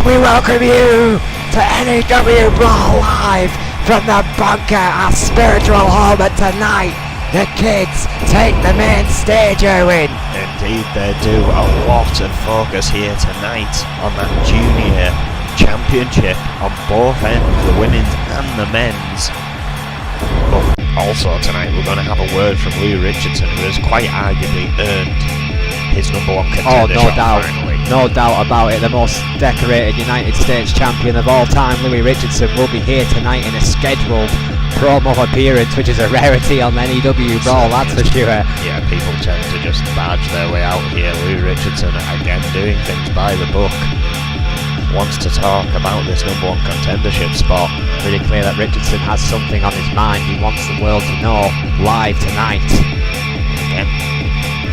And we welcome you to N.E.W. Brawl live from the bunker, our spiritual home. And tonight, the kids take the main stage, Owen. Indeed they do. A lot of focus here tonight on that junior championship on both ends, the women's and the men's. But also tonight we're going to have a word from Louis Richardson, who has quite arguably earned his number one contender shot finally. No doubt about it. The most decorated United States champion of all time, Louis Richardson, will be here tonight in a scheduled promo appearance, which is a rarity on N.E.W. Brawl, that's for sure. Yeah, people tend to just barge their way out here. Louis Richardson, again, doing things by the book, wants to talk about this number one contendership spot. Pretty clear that Richardson has something on his mind. He wants the world to know live tonight. Again,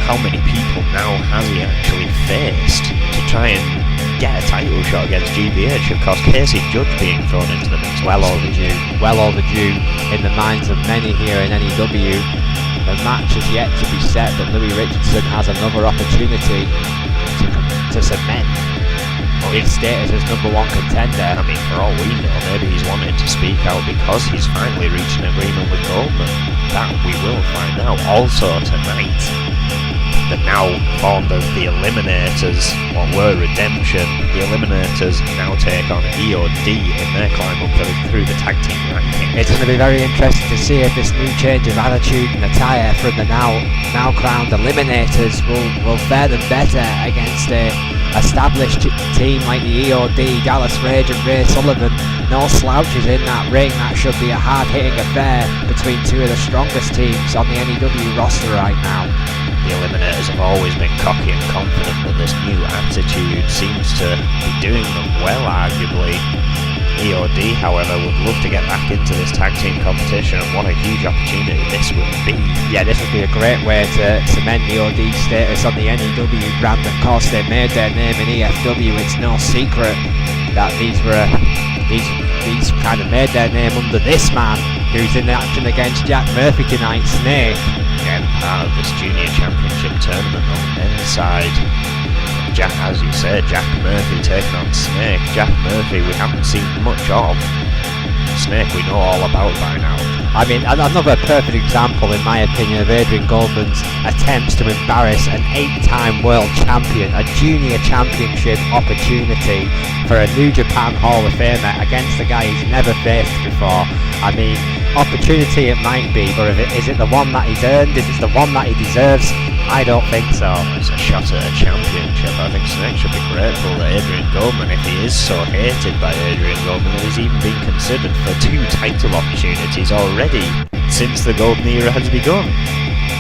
how many people now has he actually faced to try and get a title shot against GBH? Of course, Casey Judge being thrown into the mix. Well overdue in the minds of many here in N.E.W. The match is yet to be set, but Louis Richardson has another opportunity to cement his status as number one contender. I mean, for all we know, maybe he's wanting to speak out because he's finally reached an agreement with Goldman. That we will find out. Also tonight, the now formed of the Eliminators, or were Redemption, the Eliminators now take on E.O.D. in their climb up through the tag team ranking. It's going to be very interesting to see if this new change of attitude and attire from the now crowned Eliminators will fare them better against a established team like the E.O.D., Dallas Rage and Ray Sullivan. No slouches in that ring. That should be a hard-hitting affair between two of the strongest teams on the N.E.W. roster right now. The Eliminators have always been cocky and confident, but this new attitude seems to be doing them well, arguably. E.O.D., however, would love to get back into this tag team competition, and what a huge opportunity this would be. Yeah, this would be a great way to cement E.O.D's status on the N.E.W. brand. Of course, they made their name in EFW. It's no secret that these kind of made their name under this man, who's in action against Jack Murphy tonight, Snake. Again, part of this junior championship tournament on the men's side. Jack, as you said, Jack Murphy taking on Snake. Jack Murphy we haven't seen much of. Snake we know all about by now. I mean, another perfect example, in my opinion, of Adrian Goldman's attempts to embarrass an 8-time world champion, a junior championship opportunity for a New Japan Hall of Famer against a guy he's never faced before. I mean, opportunity it might be, but is it the one that he's earned? Is it the one that he deserves? I don't think so. It's a shot at a championship. I think Snake should be grateful that Adrian Goldman, if he is so hated by Adrian Goldman, that he's even been considered for 2 title opportunities already since the golden era has begun.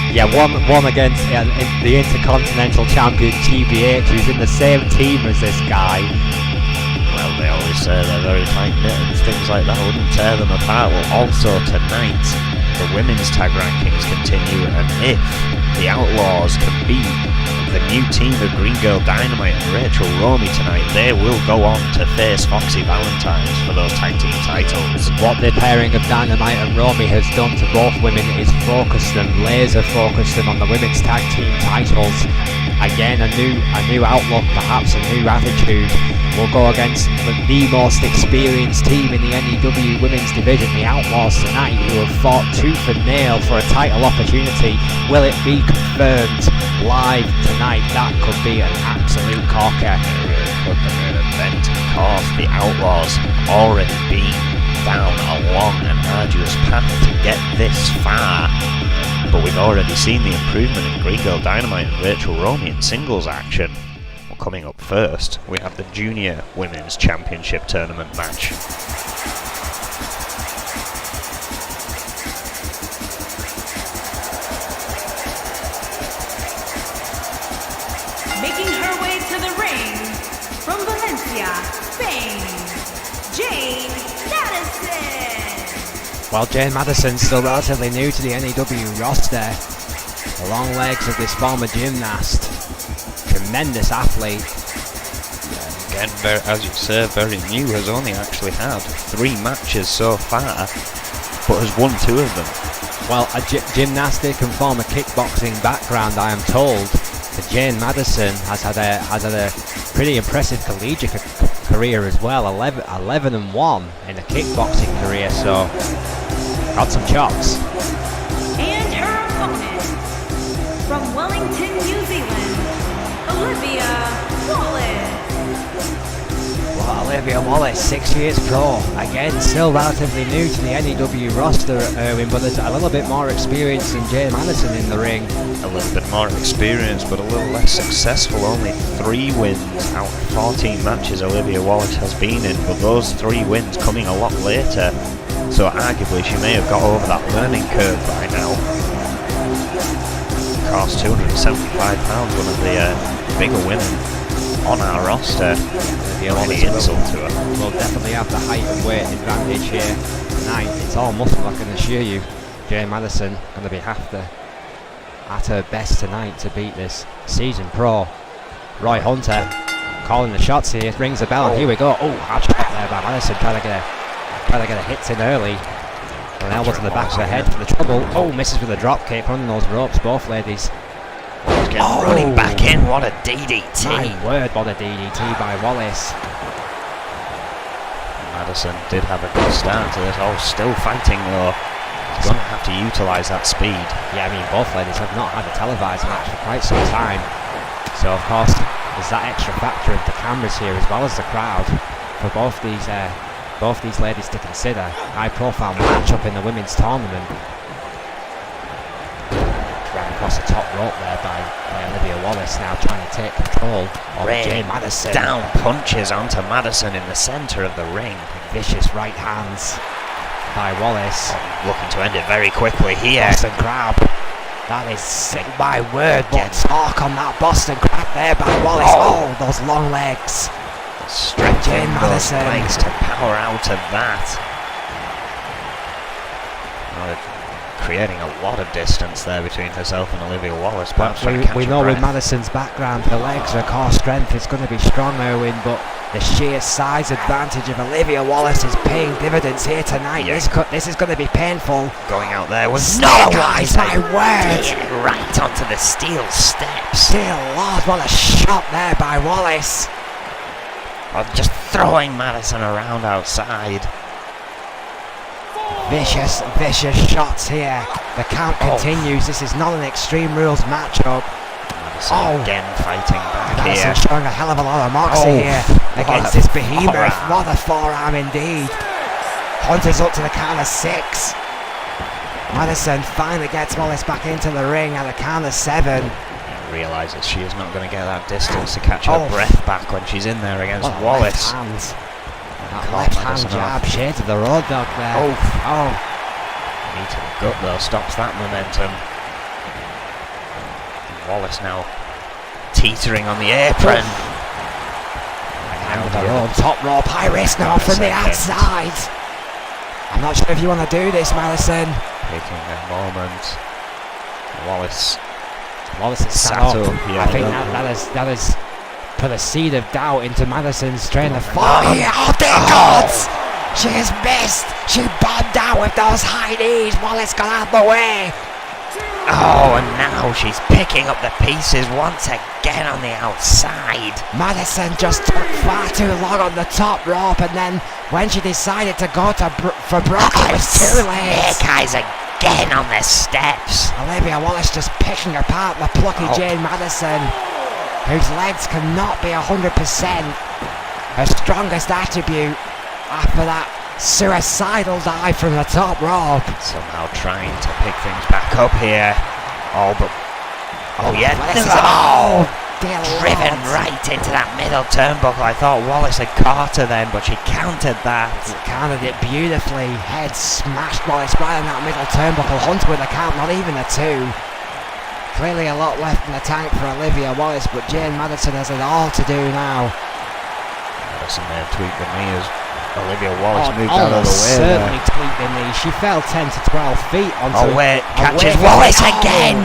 Yeah, one against the Intercontinental Champion GBH, who's in the same team as this guy. Well, they always say they're very tight-knit and things like that wouldn't tear them apart. Well, also tonight, the women's tag rankings continue, and if the Outlaws can beat the new team of Green Girl Dynamite and Rachel Romey tonight, they will go on to face Foxy Valentines for those tag team titles. What the pairing of Dynamite and Romey has done to both women is focused them, laser focused them on the women's tag team titles. Again, a new outlook, perhaps a new attitude. Will go against the most experienced team in the N.E.W. women's division, the Outlaws tonight, who have fought tooth and nail for a title opportunity. Will it be confirmed live tonight? That could be an absolute corker. It really could be an event. Of course, the Outlaws have already been down a long and arduous path to get this far. But we've already seen the improvement in Green Girl Dynamite and Rachel Romey in singles action. Coming up first, we have the Junior Women's Championship Tournament match. Making her way to the ring, from Valencia, Spain, Jane Madison. While Jane Madison's still relatively new to the N.E.W. roster, the long legs of this former gymnast, tremendous athlete. Yeah, again, as you say, very new, has only actually had 3 matches so far, but has won 2 of them. Well, a gymnastic and former kickboxing background, I am told. Jane Madison has had a pretty impressive career as well, 11-1 in a kickboxing career, so got some chops. And her opponent, from Wellington, New Zealand, Olivia Wallace. Well, Olivia Wallace, 6 years pro. Again, still relatively new to the N.E.W roster at Irwin, but there's a little bit more experience than Jane Madison in the ring. A little bit more experience, but a little less successful. Only 3 wins out of 14 matches Olivia Wallace has been in, but those 3 wins coming a lot later. So arguably she may have got over that learning curve by now. Cost £275, one of the bigger women on our roster. The only insult to her. Will definitely have the height and weight advantage here tonight. It's all muscle, I can assure you. Jane Madison going to be at her best tonight to beat this seasoned pro. Roy Hunter calling the shots here, rings the bell, and here we go. Oh, hard shot there by Madison, trying to get a hit in early. An elbow to the back of the head for the trouble. Oh, misses with a drop kick, running those ropes, both ladies. Running back in, what a DDT. My word, what a DDT by Wallace. Madison did have a good start to this. Oh, still fighting though. He's going to have to utilise that speed. Yeah, I mean, both ladies have not had a televised match for quite some time. So, of course, there's that extra factor of the cameras here as well as the crowd for both these ladies to consider. High-profile matchup in the women's tournament. Right across the top rope there by Olivia Wallace, now trying to take control of Jane Madison. Down punches onto Madison in the centre of the ring. Vicious right hands by Wallace. Looking to end it very quickly here. Boston Crab. That is sick, my word. What talk on that Boston Crab there by Wallace. Oh, those long legs. Stretching those legs to power out of that. Creating a lot of distance there between herself and Olivia Wallace. We know with Madison's background, her legs, her core strength is going to be strong, Irwin, but the sheer size advantage of Olivia Wallace is paying dividends here tonight. Yeah. This is going to be painful. Going out there was guys, my word! Right onto the steel steps. Dear Lord, what a shot there by Wallace. Just throwing Madison around outside. Vicious shots here. The count continues. This is not an Extreme Rules matchup. Madison again fighting back Madison here. showing a hell of a lot of moxie here against this behemoth. What a forearm indeed. Hunter's up to the count of 6. Madison finally gets Wallace back into the ring at the count of 7. Realises she is not going to get that distance to catch her breath back when she's in there against Wallace. That left hand jab, shades of the road dog there. Knee to the gut though, stops that momentum. And Wallace now teetering on the apron. Hand of the road, top rope, high risk now from the outside. I'm not sure if you want to do this, Madison. Taking a moment. Wallace is sat up. I think that has put a seed of doubt into Madison's train of thought. Oh dear God! She has missed. She bombed out with those high knees. Wallace got out of the way. Oh, and now she's picking up the pieces once again on the outside. Madison just took far too long on the top rope, and then when she decided to go for Brock, it was too late. Snake eyes again on the steps. Olivia Wallace just picking apart the plucky Jane Madison, whose legs cannot be 100%. Her strongest attribute after that suicidal dive from the top rope. Somehow trying to pick things back up here. Driven right into that middle turnbuckle. I thought Wallace had caught her then, but she countered that. She countered it beautifully. Head smashed Wallace right in that middle turnbuckle. Hunter with a count, not even a 2. Clearly a lot left in the tank for Olivia Wallace, but Jane Madison has it all to do now. Madison may have tweaked the knee as Olivia Wallace moved out of the way. Certainly tweaked the knee. She fell 10 to 12 feet onto catches Wallace again.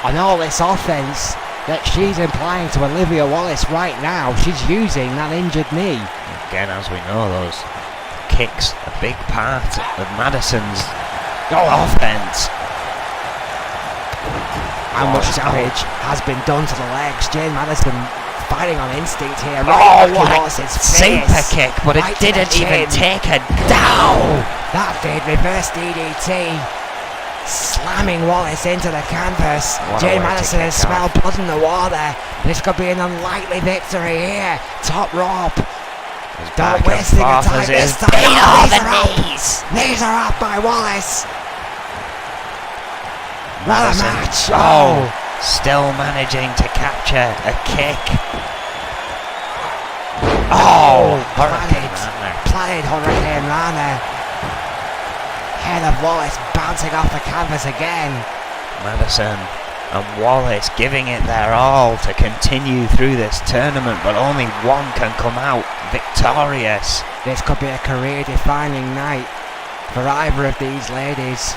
On all this offense that she's implying to Olivia Wallace right now, she's using that injured knee. Again, as we know, those kicks a big part of Madison's offense. How much damage has been done to the legs? Jane Madison fighting on instinct here. Oh, Right what a towards his super face. kick, but it Right to the didn't even chin. take her Oh, down. that did. Reverse DDT. Slamming Wallace into the canvas. What a Jane way to Madison kick has smelled off. blood in the water. This could be an unlikely victory here. Top rope. Back Don't and wasting a forth time as it this is. time. Beat Oh, all knees the are up. knees. Knees are up by Wallace. What a Madison, match. oh, still managing to capture a kick. Oh, Hurricane Rana. Planted Hurricane Rana. Head of Wallace bouncing off the canvas again. Madison and Wallace giving it their all to continue through this tournament, but only one can come out victorious. This could be a career-defining night for either of these ladies.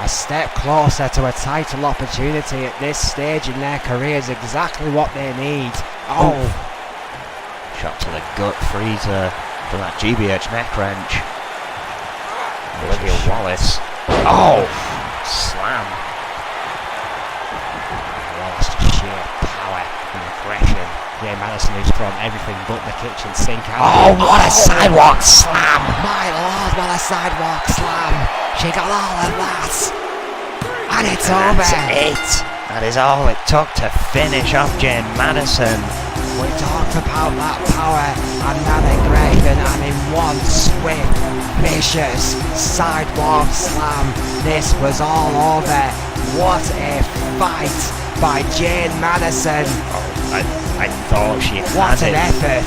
A step closer to a title opportunity at this stage in their careers, exactly what they need. Oh, Shot to the gut freezer from that GBH neck wrench. Olivia Wallace. Oh, slam. Wallace to sheer power and aggression. Yeah, Madison who's thrown everything but the kitchen sink out. Oh, what a sidewalk slam. My lord, what a sidewalk slam. She got all of that. And it's over. That's it. That is all it took to finish off Jane Madison. We talked about that power and that aggression, and in one swift, vicious sidewalk slam, this was all over. What a fight by Jane Madison. Oh, I thought she What had an it. effort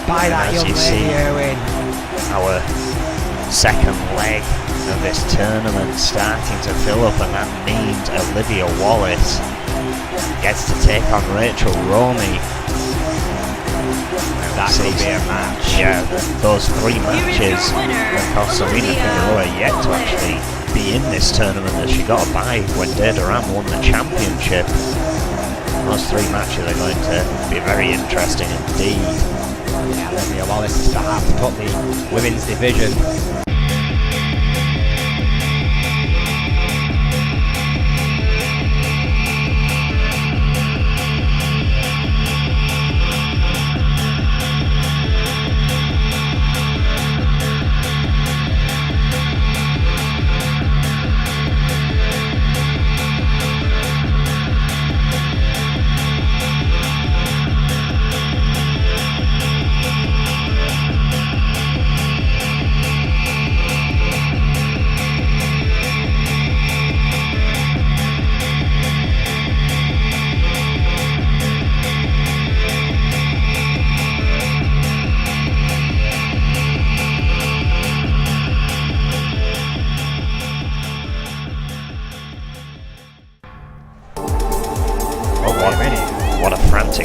by that As young you see, lady, Owen. Our second leg of this tournament starting to fill up, and that means Olivia Wallace gets to take on Rachel Romey. That could be a match. Yeah, those three Here is matches. your winner, Of course, Serena Olivia Figueroa yet to actually be in this tournament, as she got a bye when Dea Duran won the championship. Those three matches are going to be very interesting indeed. Yeah, Olivia Wallace has perhaps put the women's division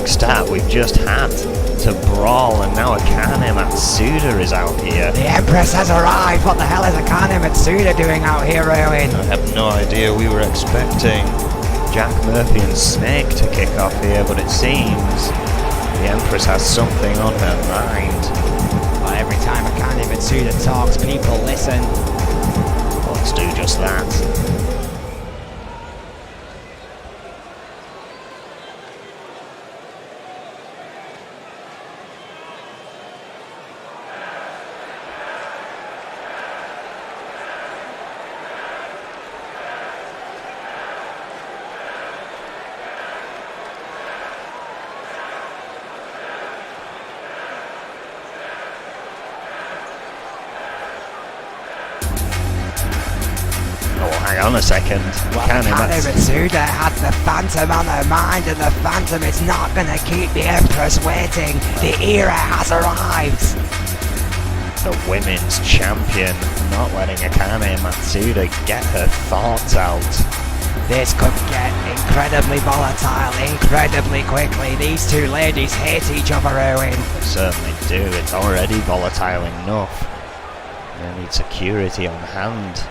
Start we've just had to Brawl, and now Akane Matsuda is out here. The Empress has arrived. What the hell is Akane Matsuda doing out here, Owen? I have no idea. We were expecting Jack Murphy and Snake to kick off here, but it seems the Empress has something on her mind. Well, every time Akane Matsuda talks, people listen. Well, let's do just that. Hang on a second. Well, Akane Matsuda had the Phantom on her mind, and the Phantom is not going to keep the Empress waiting. The era has arrived. The women's champion not letting Akane Matsuda get her thoughts out. This could get incredibly volatile, incredibly quickly. These two ladies hate each other, Owen. They certainly do. It's already volatile enough. They need security on hand.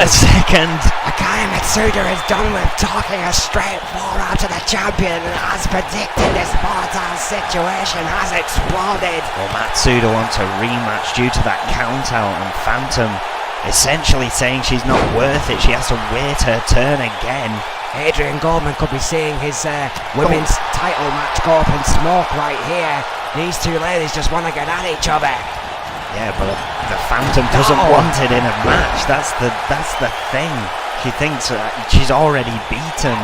the second. Akane Mitsuda is done with talking a straight forward to the champion, and as predicted, this volatile situation has exploded. Well, Matsuda wants a rematch due to that count out, and Phantom essentially saying she's not worth it. She has to wait her turn again. Adrian Goldman could be seeing his women's title match go up in smoke right here. These two ladies just want to get at each other. Yeah, but the Phantom doesn't want it in a match. That's the thing. She thinks she's already beaten.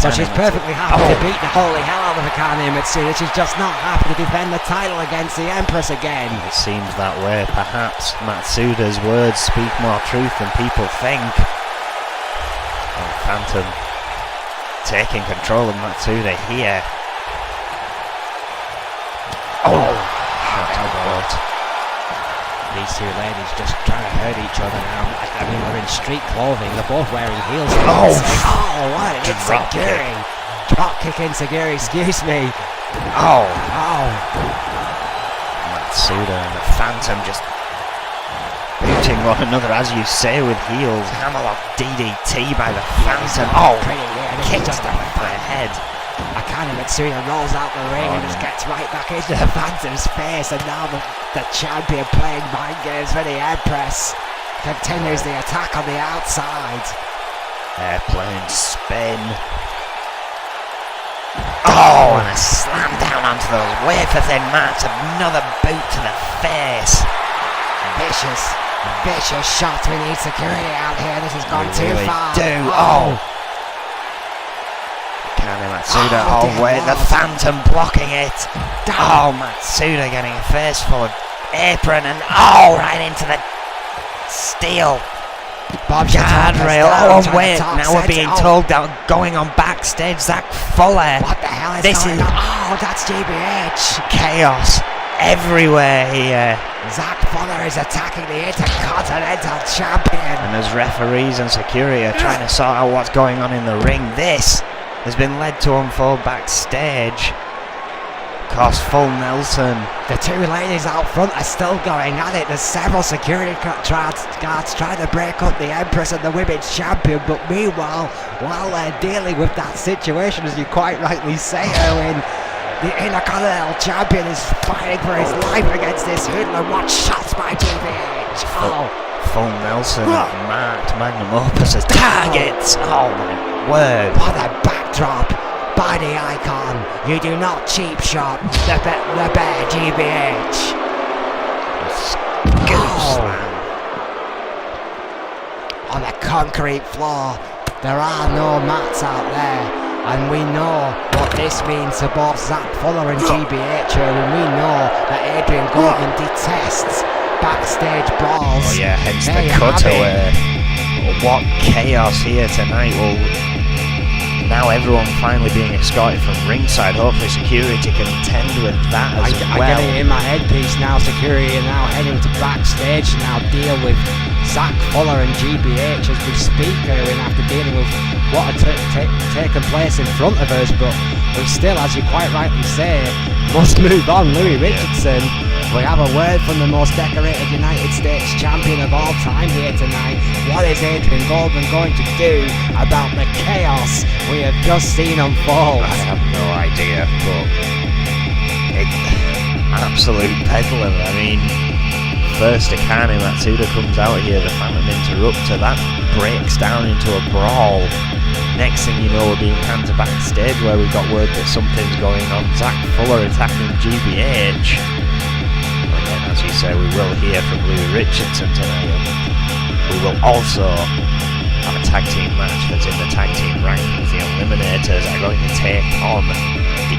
So she's perfectly happy to beat the holy hell out of Akane Mitsuda. She's just not happy to defend the title against the Empress again. It seems that way. Perhaps Matsuda's words speak more truth than people think. And Phantom taking control of Matsuda here. These two ladies just trying to hurt each other now. I mean, they're in street clothing. They're both wearing heels. What an Insecurity. Drop kick Insecurity, excuse me. Matsuda and the Phantom just booting one another, as you say, with heels. Hammerlock DDT by the Phantom. Kick to the head. Akane Mitsuda rolls out the ring and just gets right back into the Phantom's face, and now the champion playing mind games for the Empress continues the attack on the outside. Airplane spin. And a slam down onto those wafer-thin mats. Another boot to the face. Vicious shots. We need security out here. This has gone too really far. Akane Matsuda, the Phantom blocking it. Matsuda getting a face full of apron, and right into the steel guardrail. Now we're being told that going on backstage, Zach Fuller. What the hell is going on? That's GBH. Chaos everywhere here. Zach Fuller is attacking the Intercontinental Champion. And as referees and security are trying to sort out what's going on in the ring, this has been led to unfold backstage. Of course, full Nelson. The two ladies out front are still going at it. There's several security guards trying to break up the Empress and the women's champion, but meanwhile, while they're dealing with that situation, as you quite rightly say, Owen, the Intercontinental Champion is fighting for his life against this hoodlum. What shots by GBH! Full Nelson marked magnum opus as targets. Oh my word! What a backdrop by the icon. You do not cheap shot the bear GBH. Slam. On the concrete floor, there are no mats out there, and we know what this means to both Zach Fuller and GBH, and we know that Adrian Goldman detests backstage brawls. Hence the cutaway. What chaos here tonight. Now everyone finally being escorted from ringside. Hopefully security can attend with that as well. I get it in my headpiece now. Security are now heading to backstage to now deal with Zach Fuller and GBH as we speak, after dealing with what had taken place in front of us, but we still, as you quite rightly say, must move on. Louis Richardson, we have a word from the most decorated United States champion of all time here tonight. What is Adrian Goldman going to do about the chaos we have just seen unfold? I have no idea, but absolute peddling. I mean, first Akane Matsuda comes out here, the Phantom interrupter, that breaks down into a brawl. Next thing you know, we're being handed to backstage where we got word that something's going on. Zach Fuller attacking GBH. And then, as you say, we will hear from Louis Richardson tonight. We will also have a tag team match that's in the tag team rankings. The Eliminators are going to take on the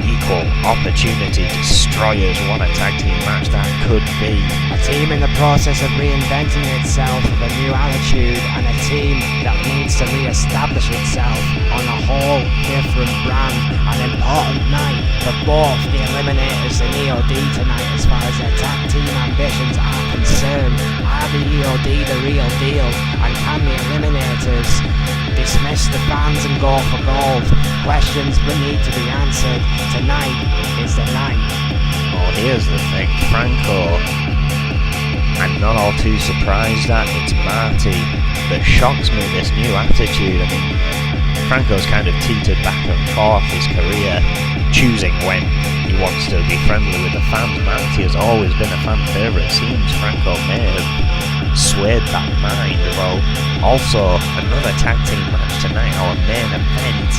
Equal Opportunity Destroyers. What a tag team match that could be. A team in the process of reinventing itself with a new attitude, and a team that needs to re-establish itself on a whole different brand. An important night for both the Eliminators and E.O.D tonight as far as their tag team ambitions are concerned. Are the E.O.D the real deal, and can the Eliminators dismiss the fans and go for gold? Questions will need to be answered. Tonight is the night. Here's the thing, Franco I'm not all too surprised at. It's Marty that shocks me, this new attitude. I mean, Franco's kind of teetered back and forth his career, choosing when he wants to be friendly with the fans. Marty has always been a fan favourite. Seems Franco may have swayed that mind. Well, also another tag team match tonight, our main event.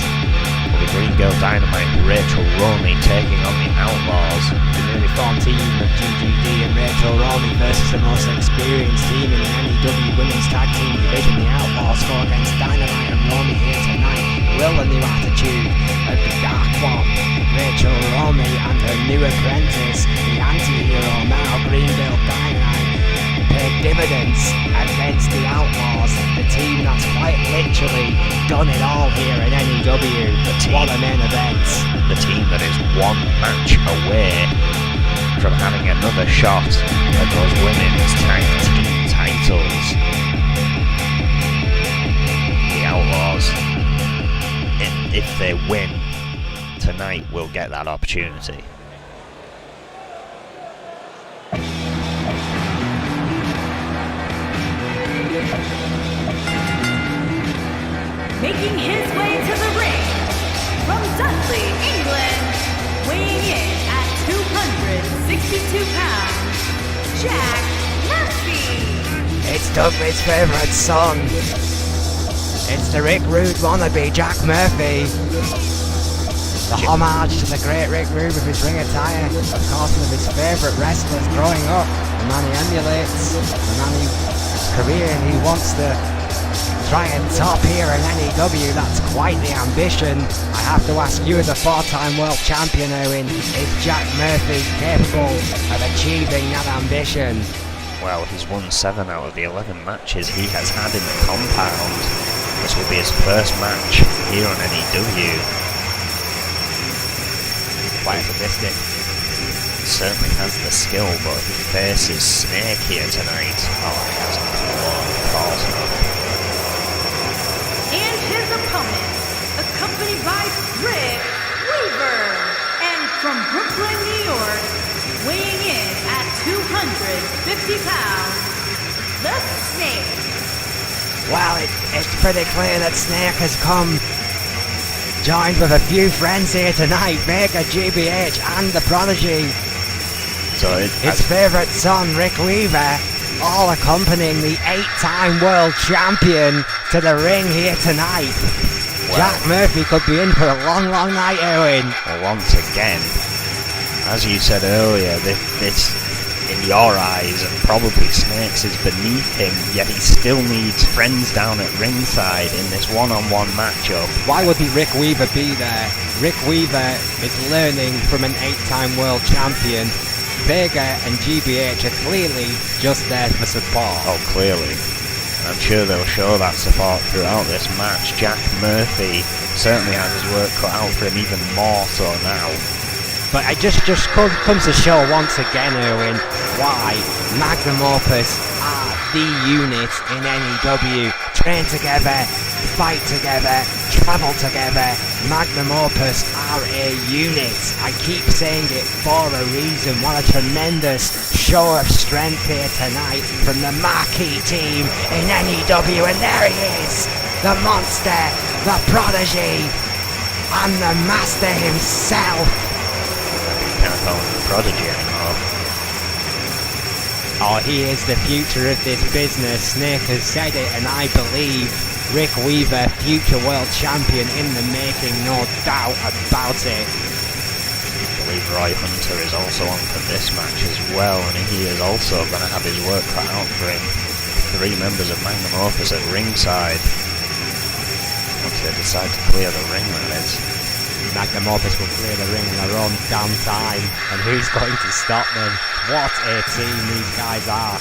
The Green Girl Dynamite, Rachel Romey taking on the Outlaws. The newly formed team of GGD and Rachel Romey versus the most experienced team in the N.E.W Women's Tag Team Division. The Outlaws go against Dynamite and Romey here tonight. Will the new attitude of the Dark One, Rachel Romey, and her new apprentice, the anti-hero now Green Girl Dynamite, pay dividends against the Outlaws, the team that's quite literally done it all here in N.E.W. What a main event. The team that is one match away from having another shot at those women's tag team titles. The Outlaws, if they win tonight, will get that opportunity. Making his way to the ring from Dudley, England, weighing in at 262 pounds, Jack Murphy. It's Dudley's favourite son. It's the Rick Rude wannabe, Jack Murphy. The homage to the great Rick Rude with his ring attire, of course one of his favourite wrestlers growing up, the man he emulates, the man whose career he wants to try and top here in N.E.W. That's quite the ambition. I have to ask you, as a four-time world champion, Owen, is Jack Murphy capable of achieving that ambition? Well, he's won 7 out of the 11 matches he has had in the compound. This will be his first match here on N.E.W. Quite sadistic. Certainly has the skill, but he faces Snake here tonight. Oh, he has a claws up. And his opponent, accompanied by Rick Weaver, and from Brooklyn, New York, weighing in at 250 pounds, the Snake. Well, it's pretty clear that Snake has come joined with a few friends here tonight, Vega, GBH, and the Prodigy. So his favourite son, Rick Weaver, all accompanying the 8-time world champion to the ring here tonight. Well, Jack Murphy could be in for a long, long night, Owen. Well, once again, as you said earlier, this, in your eyes, and probably Snake's, is beneath him, yet he still needs friends down at ringside in this one-on-one matchup. Why would Rick Weaver be there? Rick Weaver is learning from an 8-time world champion. Vega and GBH are clearly just there for support. Oh, clearly. I'm sure they'll show that support throughout this match. Jack Murphy certainly has his work cut out for him, even more so now. But it just comes to show once again, Owen, why Magnum Opus are the unit in N.E.W. Train together, fight together, travel together. Magnum Opus are a unit. I keep saying it for a reason. What a tremendous show of strength here tonight from the marquee team in N.E.W. And there he is, the monster, the prodigy, and the master himself. Can't call him the prodigy anymore. Oh, he is the future of this business. Snake has said it, and I believe Rick Weaver, future world champion in the making, no doubt about it. I believe Roy Hunter is also on for this match as well, and he is also going to have his work cut out for him. 3 members of Magnum Opus at ringside. Once they decide to clear the ring, that is. Magnum Opus will clear the ring in their own damn time, and who's going to stop them? What a team these guys are.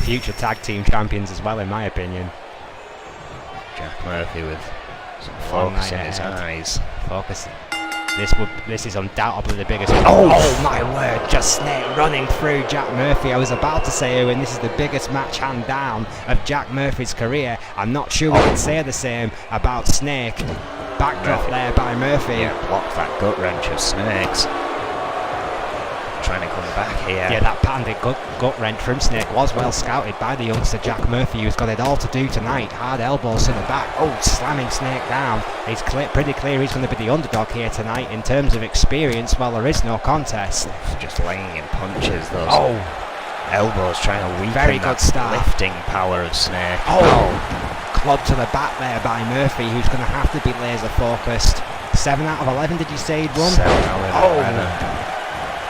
Future tag team champions as well, in my opinion. Jack Murphy with some focus in his eyes. Focusing. This is undoubtedly the biggest. Oh my word! Just Snake running through Jack Murphy. I was about to say, Owen, this is the biggest match hand down of Jack Murphy's career. I'm not sure we can say the same about Snake. Backdrop there by Murphy. Yeah, blocked that gut wrench of Snake's. trying to come back here. Yeah, that patented gut wrench from Snake was well scouted by the youngster Jack Murphy, who's got it all to do tonight. Hard elbows to the back. Oh, slamming Snake down. It's pretty clear he's going to be the underdog here tonight in terms of experience. Well, there is no contest. Just laying in punches, those elbows trying to weaken very good that start. lifting power of Snake. Club to the back there by Murphy, who's going to have to be laser focused. 7 out of 11, did you say he'd won? 7 out of 11.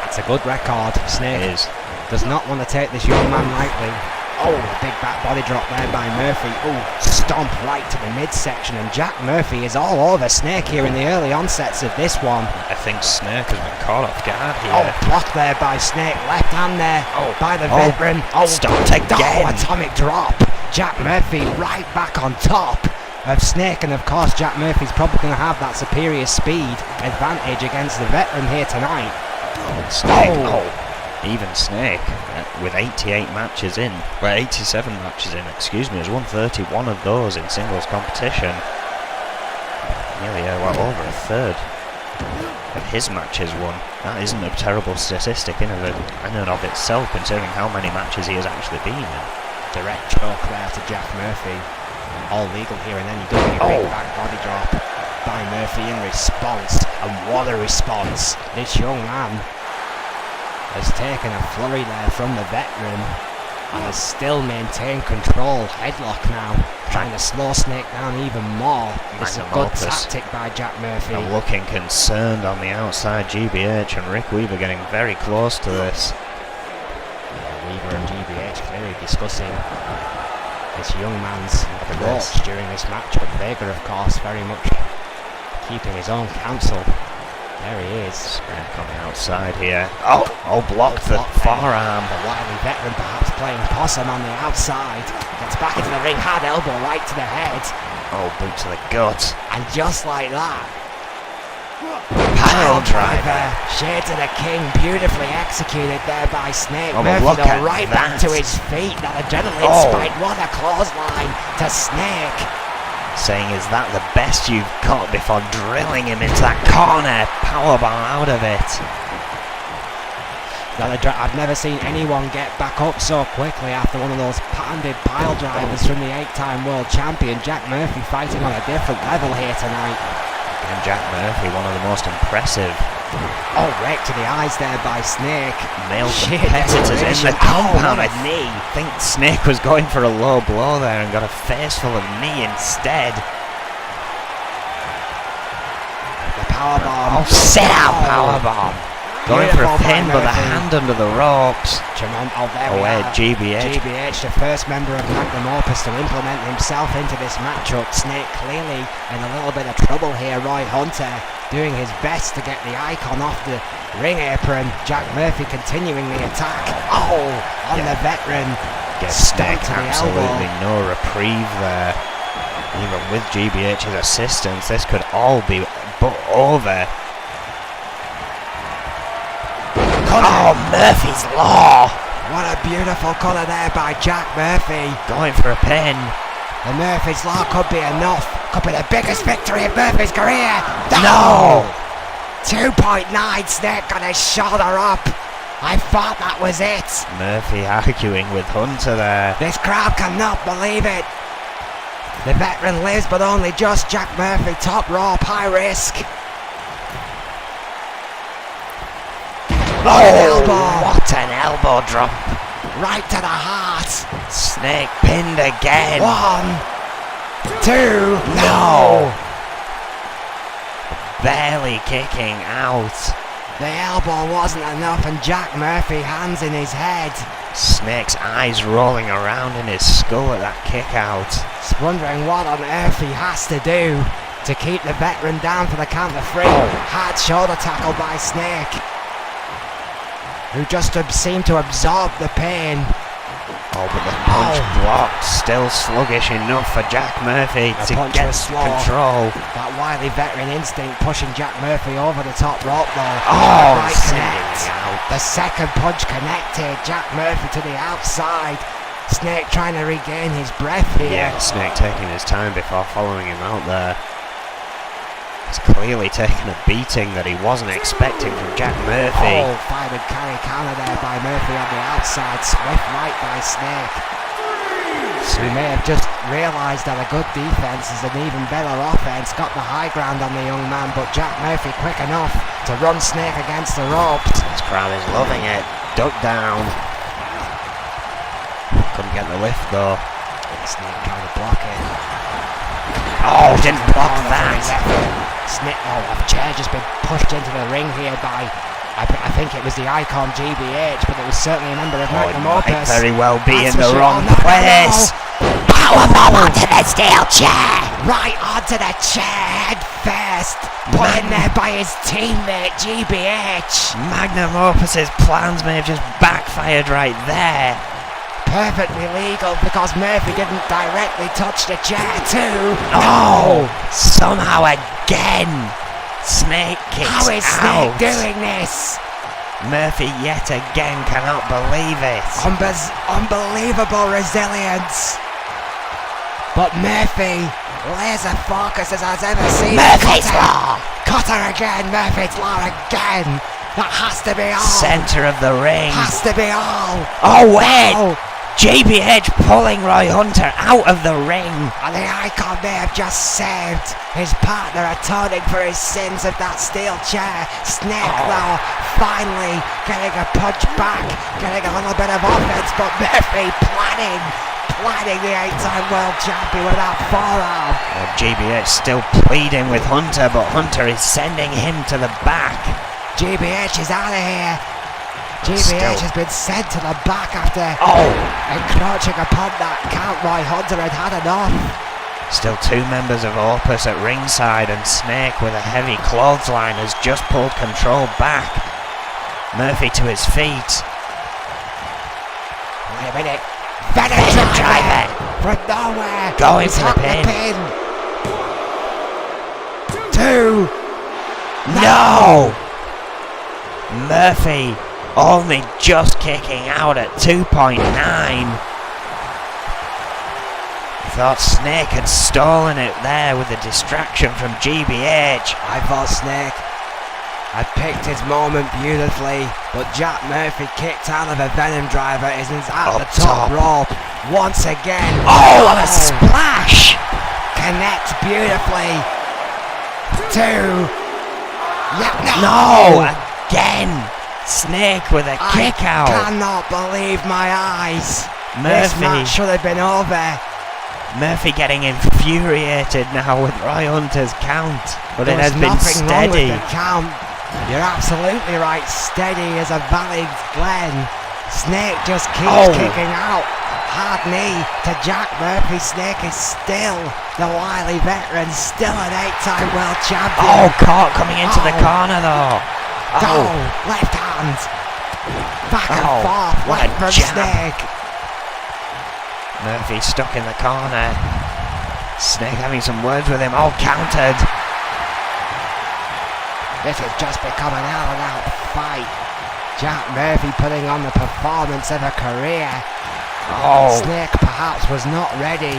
That's a good record. Snake It is. does not want to take this young man lightly. Big back body drop there by Murphy. Stomp right to the midsection, and Jack Murphy is all over Snake here in the early onsets of this one. I think Snake has been caught off guard here. Blocked there by Snake. Left hand there by the veteran. Stomped again. Atomic drop. Jack Murphy right back on top of Snake, and of course Jack Murphy's probably going to have that superior speed advantage against the veteran here tonight. Snake. Even Snake, with 87 matches in, has won 31 of those in singles competition. Nearly over a third of his matches won. That isn't a terrible statistic in and of itself, considering how many matches he has actually been in. Direct choke there to Jack Murphy. All legal here in N.E.W. Big back body drop by Murphy in response. And what a response. This young man has taken a flurry there from the veteran and has still maintained control. Headlock now, trying to slow Snake down even more. It's a good tactic by Jack Murphy. And looking concerned on the outside, GBH and Rick Weaver getting very close to this. Weaver and GBH clearly discussing this young man's approach during this matchup. Vega, of course, very much keeping his own counsel. There he is. Snake on the outside here. Blocked the forearm. The wily veteran perhaps playing possum on the outside. Gets back into the ring, hard elbow right to the head. Boot to the gut. And just like that, Pile driver. Shades of the King, beautifully executed there by Snake. Murphy Murphy though right back to his feet. That adrenaline spike. What a clothesline to Snake. Saying, is that the best you've got, before drilling him into that corner. Powerbomb out of it. I've never seen anyone get back up so quickly after one of those patented pile drivers from the 8-time world champion. Jack Murphy fighting on a different level here tonight. And Jack Murphy, one of the most impressive. Right to the eyes there by Snake. Male competitors in the compound. What a knee. I think Snake was going for a low blow there and got a face full of knee instead. The powerbomb. Sit out powerbomb. Going for a pin, but the hand under the ropes. GBH. GBH, the first member of Magnum Opus to implement himself into this matchup. Snake clearly in a little bit of trouble here. Roy Hunter doing his best to get the icon off the ring apron. Jack Murphy continuing the attack. On the veteran. Gets Snake to the absolutely elbow. no reprieve there. Even with GBH's assistance, this could all be over. Murphy's Law! What a beautiful colour there by Jack Murphy. Going for a pin. The Murphy's Law could be enough. Could be the biggest victory of Murphy's career. No! 2.9, Snake got his shoulder up. I thought that was it. Murphy arguing with Hunter there. This crowd cannot believe it. The veteran lives, but only just. Jack Murphy, top rope, high risk. What an elbow drop. Right to the heart. Snake pinned again. 1, 2, no. Barely kicking out. The elbow wasn't enough, and Jack Murphy, hands in his head. Snake's eyes rolling around in his skull at that kick out. Just wondering what on earth he has to do to keep the veteran down for the count of 3. Hard shoulder tackle by Snake, who just seemed to absorb the pain. But the punch blocked. Still sluggish enough for Jack Murphy to get control. That wily veteran instinct pushing Jack Murphy over the top rope though. Right connect. The second punch connected. Jack Murphy to the outside. Snake trying to regain his breath here. Yeah, Snake taking his time before following him out there. He's clearly taken a beating that he wasn't expecting from Jack Murphy. Oh, fired carry counter there by Murphy on the outside. Swift right by Snake. He may have just realised that a good defence is an even better offence. Got the high ground on the young man, but Jack Murphy quick enough to run Snake against the ropes. This crowd is loving it. Duck down. Couldn't get the lift though. Snake trying to block it. Oh, didn't block that. Snake, a chair just been pushed into the ring here by, I think it was the icon GBH, but it was certainly a member of Magnum Might Opus. very well be That's in the for sure. wrong No, no, place. no. Powerbomb onto the steel chair. Right onto the chair, head first. Put in there by his teammate GBH. Magnum Opus's plans may have just backfired right there. Perfectly legal because Murphy didn't directly touch the chair too. Oh, somehow again. Snake kicks How is out. Snake doing this? Murphy yet again cannot believe it. Unbelievable resilience. But Murphy, laser focus as I've ever seen. Murphy's Law. Cutter again, Murphy's Law again. That has to be all. Center of the ring. Has to be all. Oh wait! Oh. JBH pulling Roy Hunter out of the ring. And the icon may have just saved his partner, atoning for his sins of that steel chair. Snake though, finally getting a punch back, getting a little bit of offense, but Murphy planning the 8-time world champion with that forearm. Well, JBH still pleading with Hunter, but Hunter is sending him to the back. GBH is out of here. GBH has been sent to the back after encroaching upon that count. Roy Hunter had had enough. Still two members of Opus at ringside, and Snake with a heavy clothesline has just pulled control back. Murphy to his feet. Wait a minute. Venom driver from nowhere. Going He's for the hooked pin. 2. No! Murphy only just kicking out at 2.9. Thought Snake had stolen it there with a distraction from GBH. I thought Snake had picked his moment beautifully, but Jack Murphy kicked out of a Venom driver is at the top rope once again. Oh, what a splash! Connects beautifully. 2. Yeah, No, again! Snake with a kick out. I cannot believe my eyes. This Murphy. match should have been over. Murphy getting infuriated now with Roy Hunter's count, but it has been Nothing wrong with steady. the count. You're absolutely right. Steady as a valid Glen. Snake just keeps kicking out. Hard knee to Jack Murphy. Snake is still the wily veteran, still an 8-time world champion. Oh, caught coming into the corner though. Left hand. Back and forth. What Left a from jab. Snake. Murphy stuck in the corner. Snake having some words with him. Oh, countered. This has just become an out-and-out fight. Jack Murphy putting on the performance of a career. Snake perhaps was not ready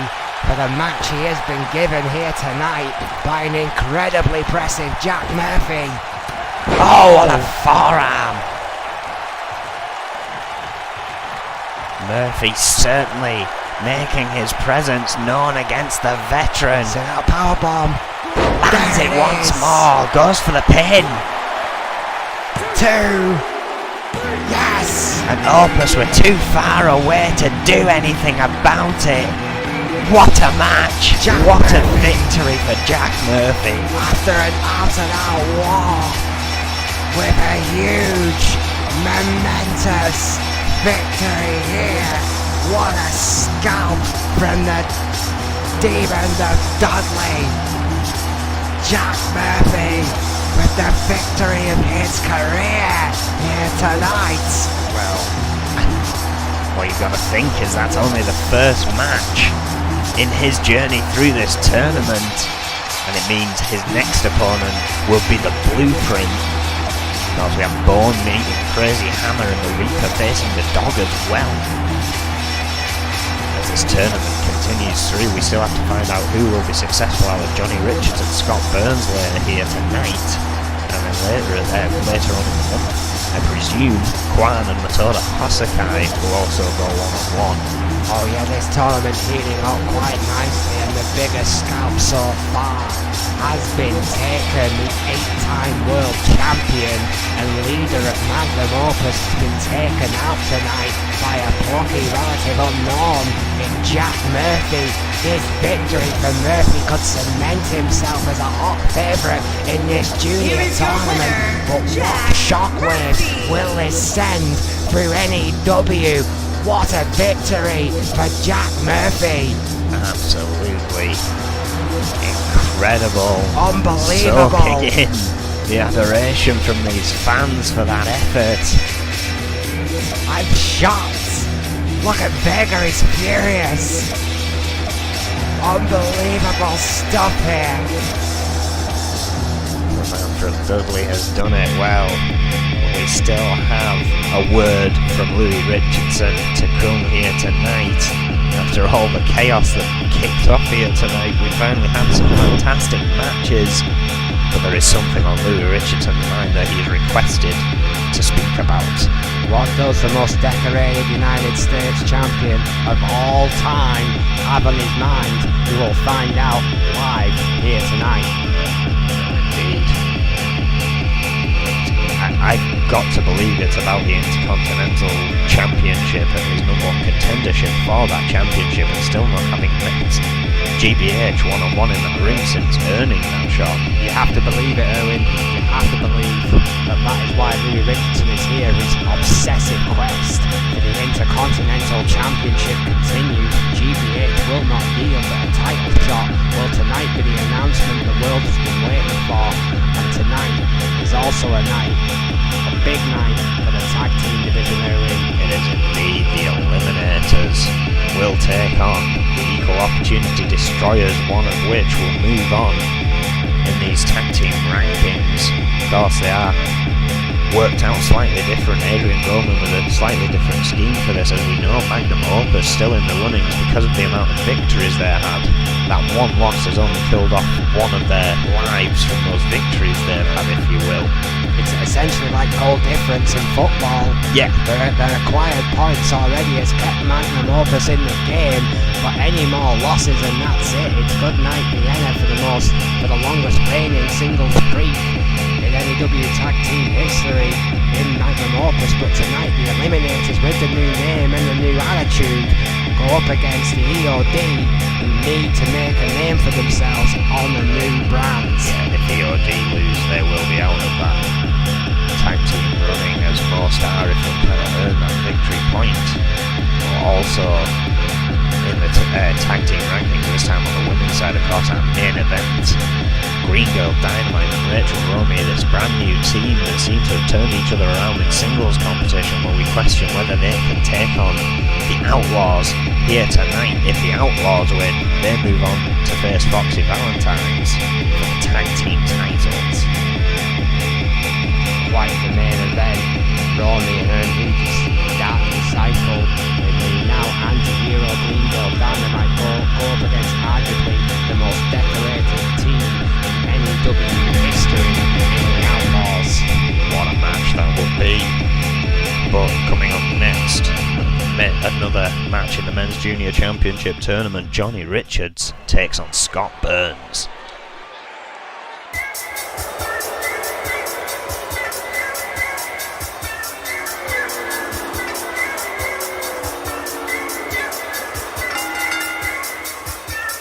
for the match he has been given here tonight by an incredibly impressive Jack Murphy. Oh, what a forearm. Murphy certainly making his presence known against the veteran. So now powerbomb. Lands it once more. Goes for the pin. 2. Yes. And Opus were too far away to do anything about it. What a match. What a victory for Jack Murphy. After an out-and-out war with a huge, momentous victory here. What a scalp from the Demon of Dudley. Jack Murphy with the victory of his career here tonight. Well, what you've got to think is that's only the first match in his journey through this tournament, and it means his next opponent will be the Blueprint. Because we have Bone meeting Crazy Hammer and the Reaper facing the Dog as well, as this tournament continues. continues through. We still have to find out who will be successful out of Johnny Richards and Scott Burns later here tonight. And then later on in the month, I presume Kwan and Matoda Hasakai will also go one-on-one. Oh yeah, this tournament heating up quite nicely, and the biggest scalp so far has been taken. The 8-time world champion and leader of Magnum Opus has been taken out tonight by a plucky relative unknown in Jack Murphy. This victory for Murphy could cement himself as a hot favourite in this junior tournament. But what shockwave will this send through N.E.W? What a victory for Jack Murphy! Absolutely incredible. Unbelievable. Soaking in the adoration from these fans for that effort. I'm shocked. Look at Vega, he's furious. Unbelievable stuff here. The man from Dudley has done it well. We still have a word from Louis Richardson to come here tonight. After all the chaos that kicked off here tonight, we finally had some fantastic matches. But there is something on Louis Richardson's mind that he's requested to speak about. What does the most decorated United States champion of all time have on his mind? We will find out live here tonight. Indeed. I've got to believe it's about the Intercontinental Championship and his number one contendership for that championship, and still not having met GBH one-on-one in that ring since earning that shot. You have to believe it, Erwin. You have to believe that is why Louis Richardson is here. His obsessive quest for the Intercontinental Championship continues. GBH will not yield at a title shot. Will tonight be the announcement the world has been waiting for, and tonight is also a night, a big night for the tag team division, Erwin. It is indeed. The Eliminators will take on the Equal Opportunity Destroyers, one of which will move on in these tag team rankings. Of course, they are worked out slightly different. Adrian Goldman with a slightly different scheme for this. As we know, Magnum Opus still in the runnings because of the amount of victories they had. That one loss has only killed off one of their lives from those victories they've had, if you will. It's essentially like goal difference in football. Yeah. Their acquired points already has kept Magnum Opus in the game, but any more losses and that's it. It's good night Vienna for the longest reigning singles streak in N.E.W tag team history in Magnum Opus. But tonight the Eliminators, with the new name and the new attitude, go up against the EOD, who need to make a name for themselves on the new brands. Yeah, if EOD lose, they will be out of that tag team running, as most are if they cannot earn that victory point. Also in the tag team rankings, this time on the women's side, of course, our main event, Green Girl Dynamite and Rachel Romeo, this brand new team that seem to have turned each other around in singles competition, where we question whether they can take on the Outlaws here tonight. If the Outlaws win, they move on to face Foxy Valentines for the tag team titles. Quite the main event. Romy and her new starting cycle with the now anti-hero Green Girl Dynamite go up against arguably the most decorated team in N.E.W history in the Outlaws. What a match that would be. But coming up next, another match in the Men's Junior Championship tournament. Johnny Richards takes on Scott Burns.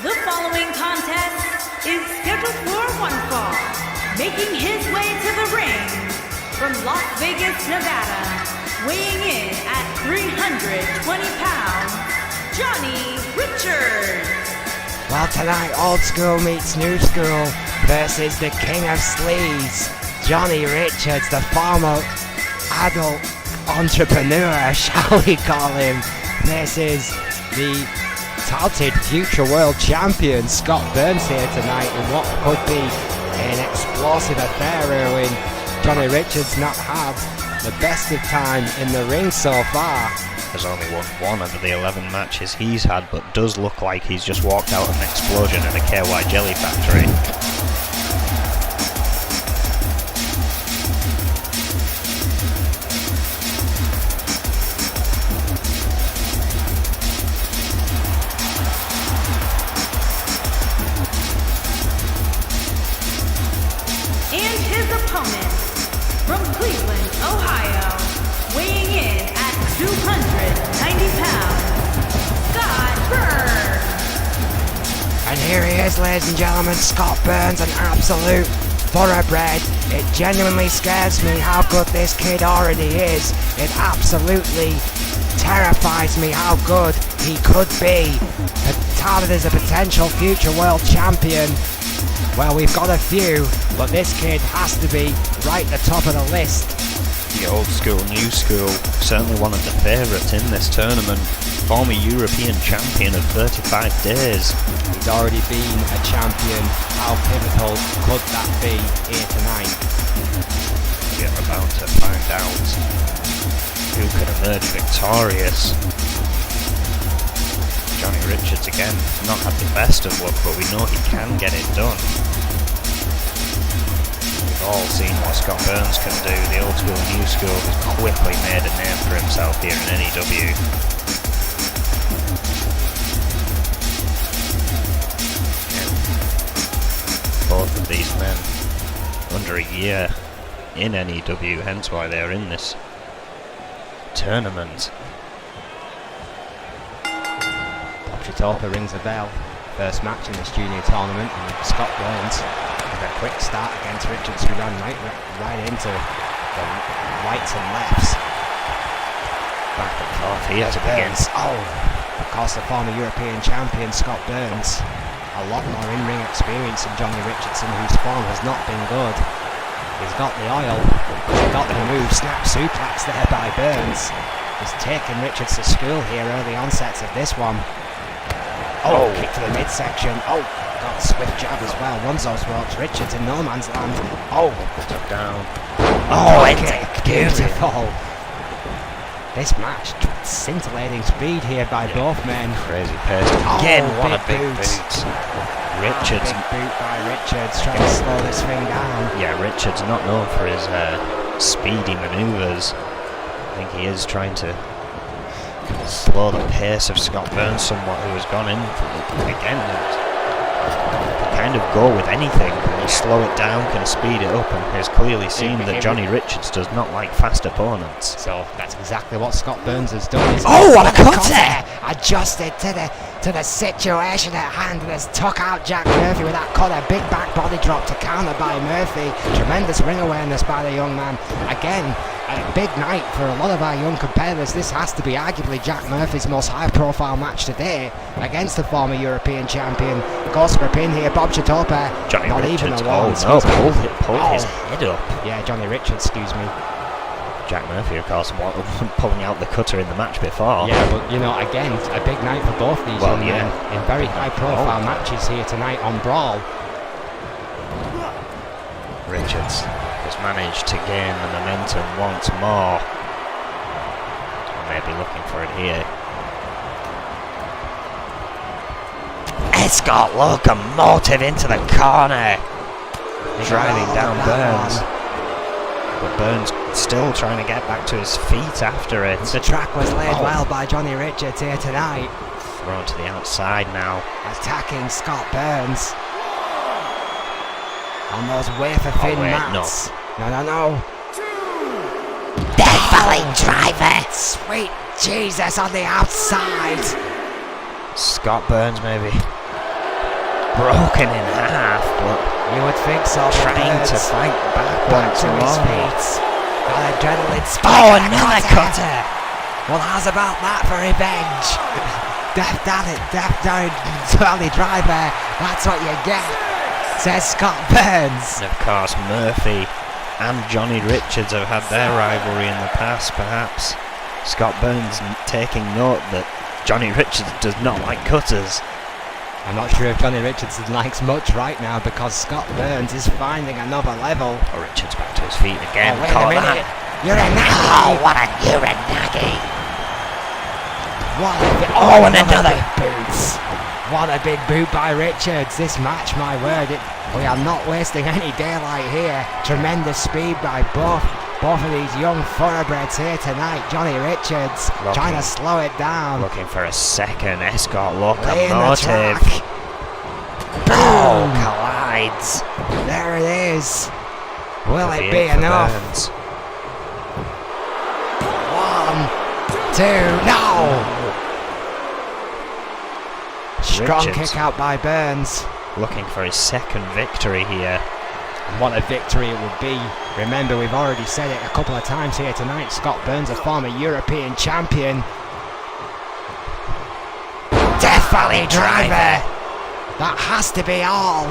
The following contest is scheduled for one fall. Making his way to the ring from Las Vegas, Nevada, weighing in at 320 pounds, Johnny Richards. Well, tonight old school meets new school versus the king of sleaze, Johnny Richards, the former adult entrepreneur, shall we call him, versus the touted future world champion Scott Burns here tonight in what could be an explosive affair, when Johnny Richards not had the best of time in the ring so far. has only won 1 out of the 11 matches he's had, but does look like he's just walked out of an explosion in a KY jelly factory. And his opponent, from Cleveland, Ohio, weighing in at 290 pounds, Scott Burns. And here he is, ladies and gentlemen, Scott Burns, an absolute thoroughbred. It genuinely scares me how good this kid already is. It absolutely terrifies me how good he could be. Touted as a potential future world champion. Well, we've got a few, but this kid has to be right at the top of the list. The old school, new school, certainly one of the favourites in this tournament. Former European champion of 35 days. He's already been a champion. How pivotal could that be here tonight? We're about to find out who can emerge victorious. Johnny Richards again, not had the best of luck, but we know he can get it done. We've all seen what Scott Burns can do. The old school, new school has quickly made a name for himself here in N.E.W. Both of these men under a year in N.E.W, hence why they're in this tournament. Topa rings a bell. First match in this junior tournament, and Scott Burns with a quick start against Richards, who ran right into the rights and lefts. Back and forth here to begin. Oh, of course, the former European champion Scott Burns, a lot more in-ring experience than Johnny Richardson, whose form has not been good. He's got the oil, he's got the move, snap suplex there by Burns. He's taken Richards to school here early onsets of this one. Oh, kick to the midsection. Oh, got a swift jab as well. Runs those ropes. Richards in no man's land. Oh, took down. Oh, kick. Beautiful. This match, scintillating speed here by both men. Crazy pace. Again, what a big boot. Richards. Big boot by Richards, trying to slow this thing down. Yeah, Richards not known for his speedy manoeuvres. I think he is trying to slow the pace of Scott Burns somewhat, who has gone in again. Kind of go with anything. Can he slow it down? Can he speed it up? And has clearly seen that Johnny Richards does not like fast opponents. So that's exactly what Scott Burns has done. Oh, what a cutter! Adjusted to the situation at hand, and has took out Jack Murphy with that cutter. Big back body drop to counter by Murphy. Tremendous ring awareness by the young man. Again, a big night for a lot of our young competitors. This has to be arguably Jack Murphy's most high-profile match today against the former European champion. Goes for a pin here, Bob Chitopa. Johnny not Richards, even alone. Pulled his head up. Yeah, Johnny Richards, excuse me. Jack Murphy, of course, pulling out the cutter in the match before. Yeah, but you know, again, a big night for both these young men in very high-profile matches here tonight on Brawl. Richards has managed to gain the momentum once more. Or maybe looking for it here. Escort locomotive into the corner. Driving down Burns. But Burns still trying to get back to his feet after it. The track was laid well by Johnny Richards here tonight. Thrown to the outside now. Attacking Scott Burns. On those wafer-thin mats. No. Death Valley Driver! Sweet Jesus on the outside. Scott Burns maybe broken in half, but you would think so. Trying to fight back to his feet. Got adrenaline spike. Oh, another cutter! Well, how's about that for revenge? Death Valley Driver. That's what you get, says Scott Burns. And of course, Murphy and Johnny Richards have had their rivalry in the past. Perhaps Scott Burns taking note that Johnny Richards does not like cutters. I'm not sure if Johnny Richardson likes much right now, because Scott Burns is finding another level. Oh, Richards back to his feet again. Oh, wait a minute. Uranagi. Oh, what a Uranagi! What a big, and another. big boots. What a big boot by Richards. This match, my word, we are not wasting any daylight here. Tremendous speed by both of these young thoroughbreds here tonight. Johnny Richards trying to slow it down. Looking for a second escort Laying the locomotive. track. Oh, Boom. collides. There it is. Will Could it be it for enough? Burns. 1, 2, no! Strong Richards. kick out by Burns. Looking for his second victory here. And what a victory it would be. Remember, we've already said it a couple of times here tonight. Scott Burns, a former European champion. Death Valley driver. That has to be all.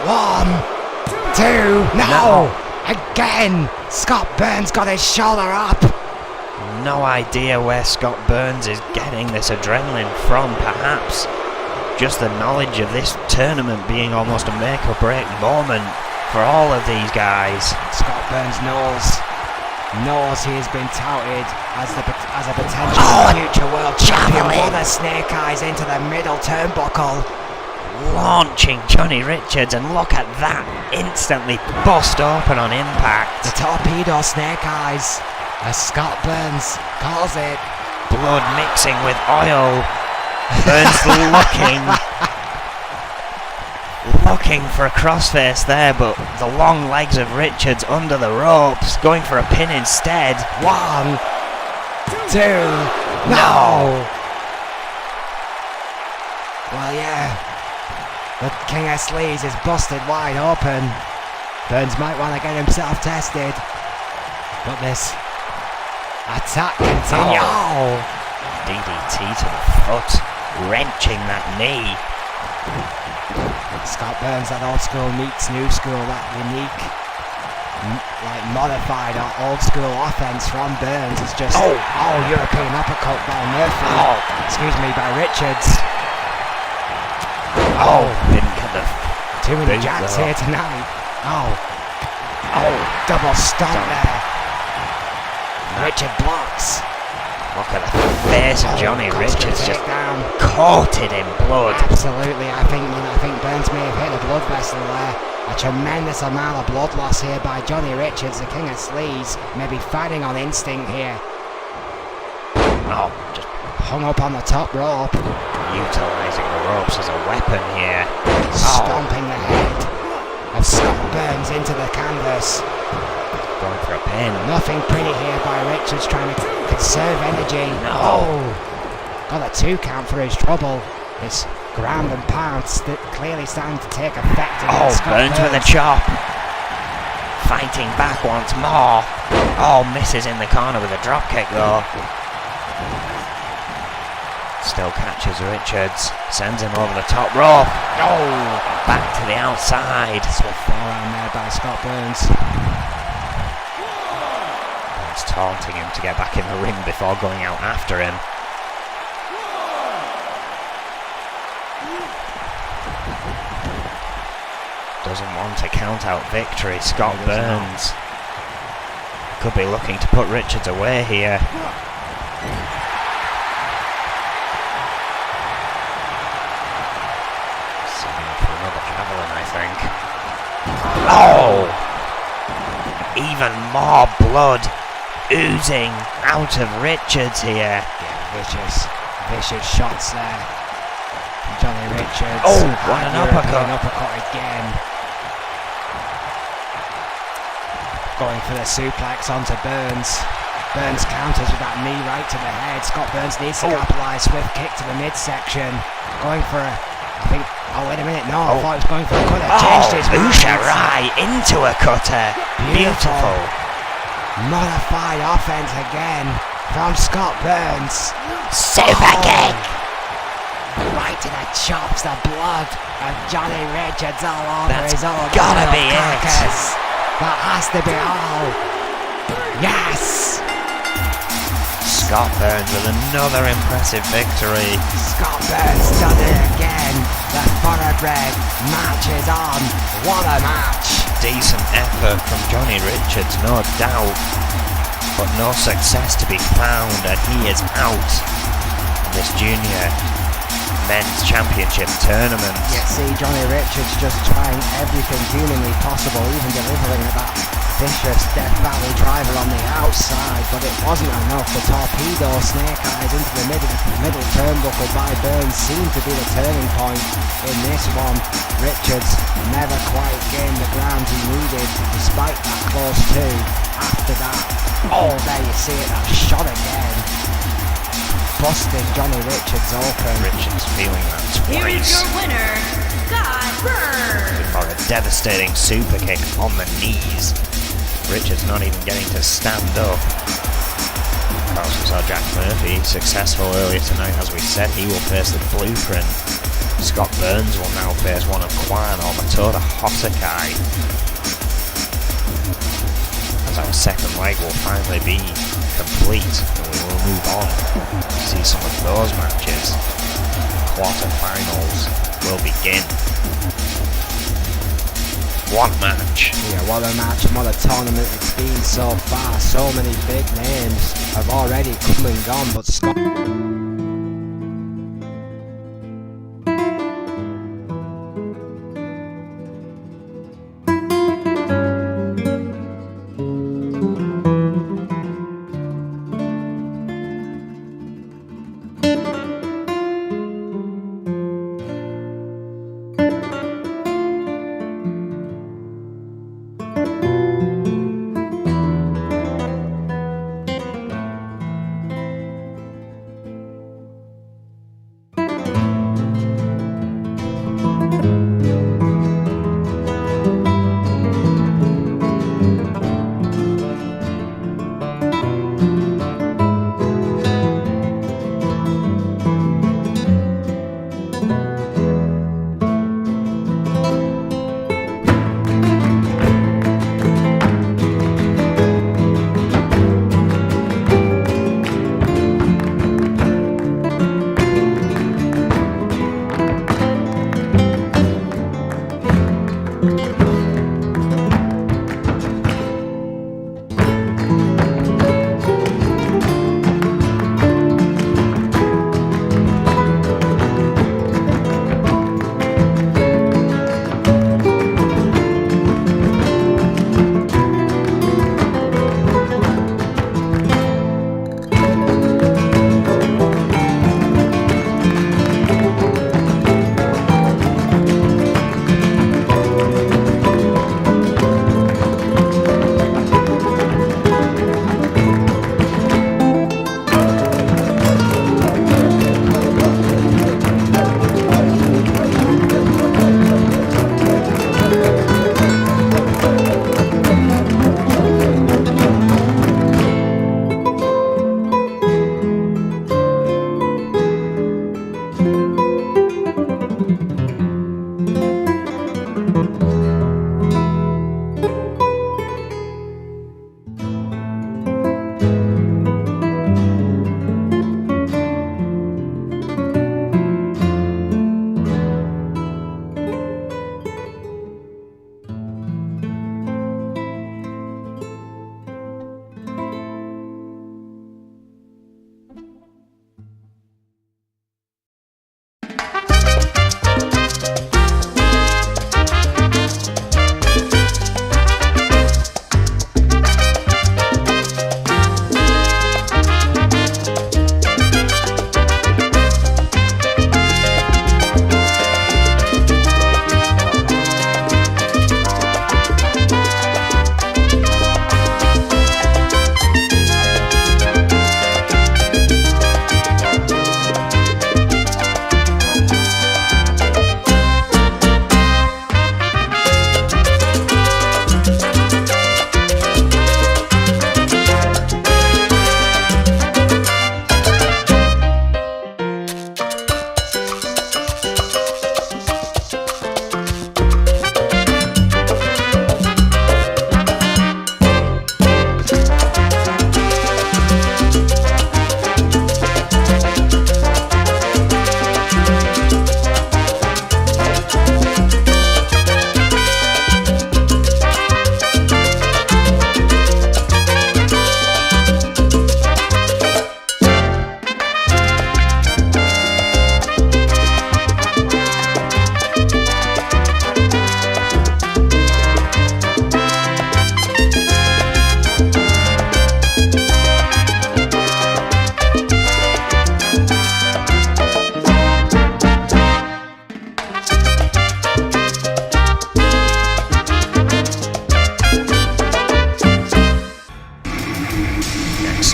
1, 2, no! Again! Scott Burns got his shoulder up. No idea where Scott Burns is getting this adrenaline from, perhaps just the knowledge of this tournament being almost a make or break moment for all of these guys. Scott Burns knows he has been touted as a potential future world champion. What a snake eyes into the middle turnbuckle. Launching Johnny Richards, and look at that, instantly bust open on impact. The torpedo snake eyes, as Scott Burns calls it. Blood mixing with oil. Burns looking for a crossface there, but the long legs of Richards under the ropes, going for a pin instead. 1, 2, no! Well, yeah, the King of Sleaze is busted wide open. Burns might want to get himself tested, but this attack continues. Oh. DDT to the foot, wrenching that knee. Scott Burns, that old school meets new school, that unique, like modified or old school offense from Burns is just European uppercut by Murphy. Excuse me, by Richards. Didn't get the Too many boot jacks though. here tonight. Double stomp there. Richard blocks. Look at the face of Johnny Richards, just down. coated in blood. Absolutely, I think Burns may have hit a blood vessel there. A tremendous amount of blood loss here by Johnny Richards, the King of Sleaze. Maybe fighting on instinct here. Just Hung up on the top rope. utilising the ropes as a weapon here. Stomping the head of Scott Burns into the canvas. Going for a pin. Nothing pretty here by Richards, trying to conserve energy. Got a 2 count for his trouble. This ground and pound clearly starting to take effect against Scott Burns with a chop. Fighting back once more. Misses in the corner with a drop kick though. Still catches Richards. Sends him over the top rope. Back to the outside. Swift forearm there by Scott Burns. Burns taunting him to get back in the ring before going out after him. Doesn't want to count out victory. Scott Burns could be looking to put Richards away here. Setting up for another javelin, I think. Even more blood oozing out of Richards here. Vicious shots there. Johnny Richards. What an European uppercut. uppercut again. Going for the suplex onto Burns. Burns counters with that knee right to the head. Scott Burns needs to capitalise. Swift kick to the midsection. Going for a, I think, wait a minute, no, I thought he was going for a cutter. Changed his mind. Usharai into a cutter. Beautiful. Modified offense again from Scott Burns. Super kick. Right to the chops, the blood of Johnny Richards all over That's his old gotta little be it. carcass. That has to be all. Yes! Scott Burns with another impressive victory. Scott Burns done it again. The thoroughbred match is on. What a match! Decent effort from Johnny Richards, no doubt. but no success to be found, and he is out of this junior men's championship tournament. You see Johnny Richards just trying everything humanly possible, even delivering that vicious Death Valley driver on the outside, but it wasn't enough. The torpedo snake eyes into the middle turnbuckle by Burns seemed to be the turning point in this one. Richards never quite gained the ground he needed, despite that close two. After that, there you see it, that shot again, busting Johnny Richards open. Richards feeling that Here is twice. your winner, Scott Burns. For a devastating super kick on the knees. Richards not even getting to stand up. Of course, we saw Jack Murphy successful earlier tonight. As we said, he will face the Blueprint. Scott Burns will now face one of Kwan or Matoda Hosakai. As our second leg will finally be complete, and we will move on to see some of those matches. Quarterfinals will begin. What match? Yeah, what a match and what a tournament it's been so far. So many big names have already come and gone, but Scott...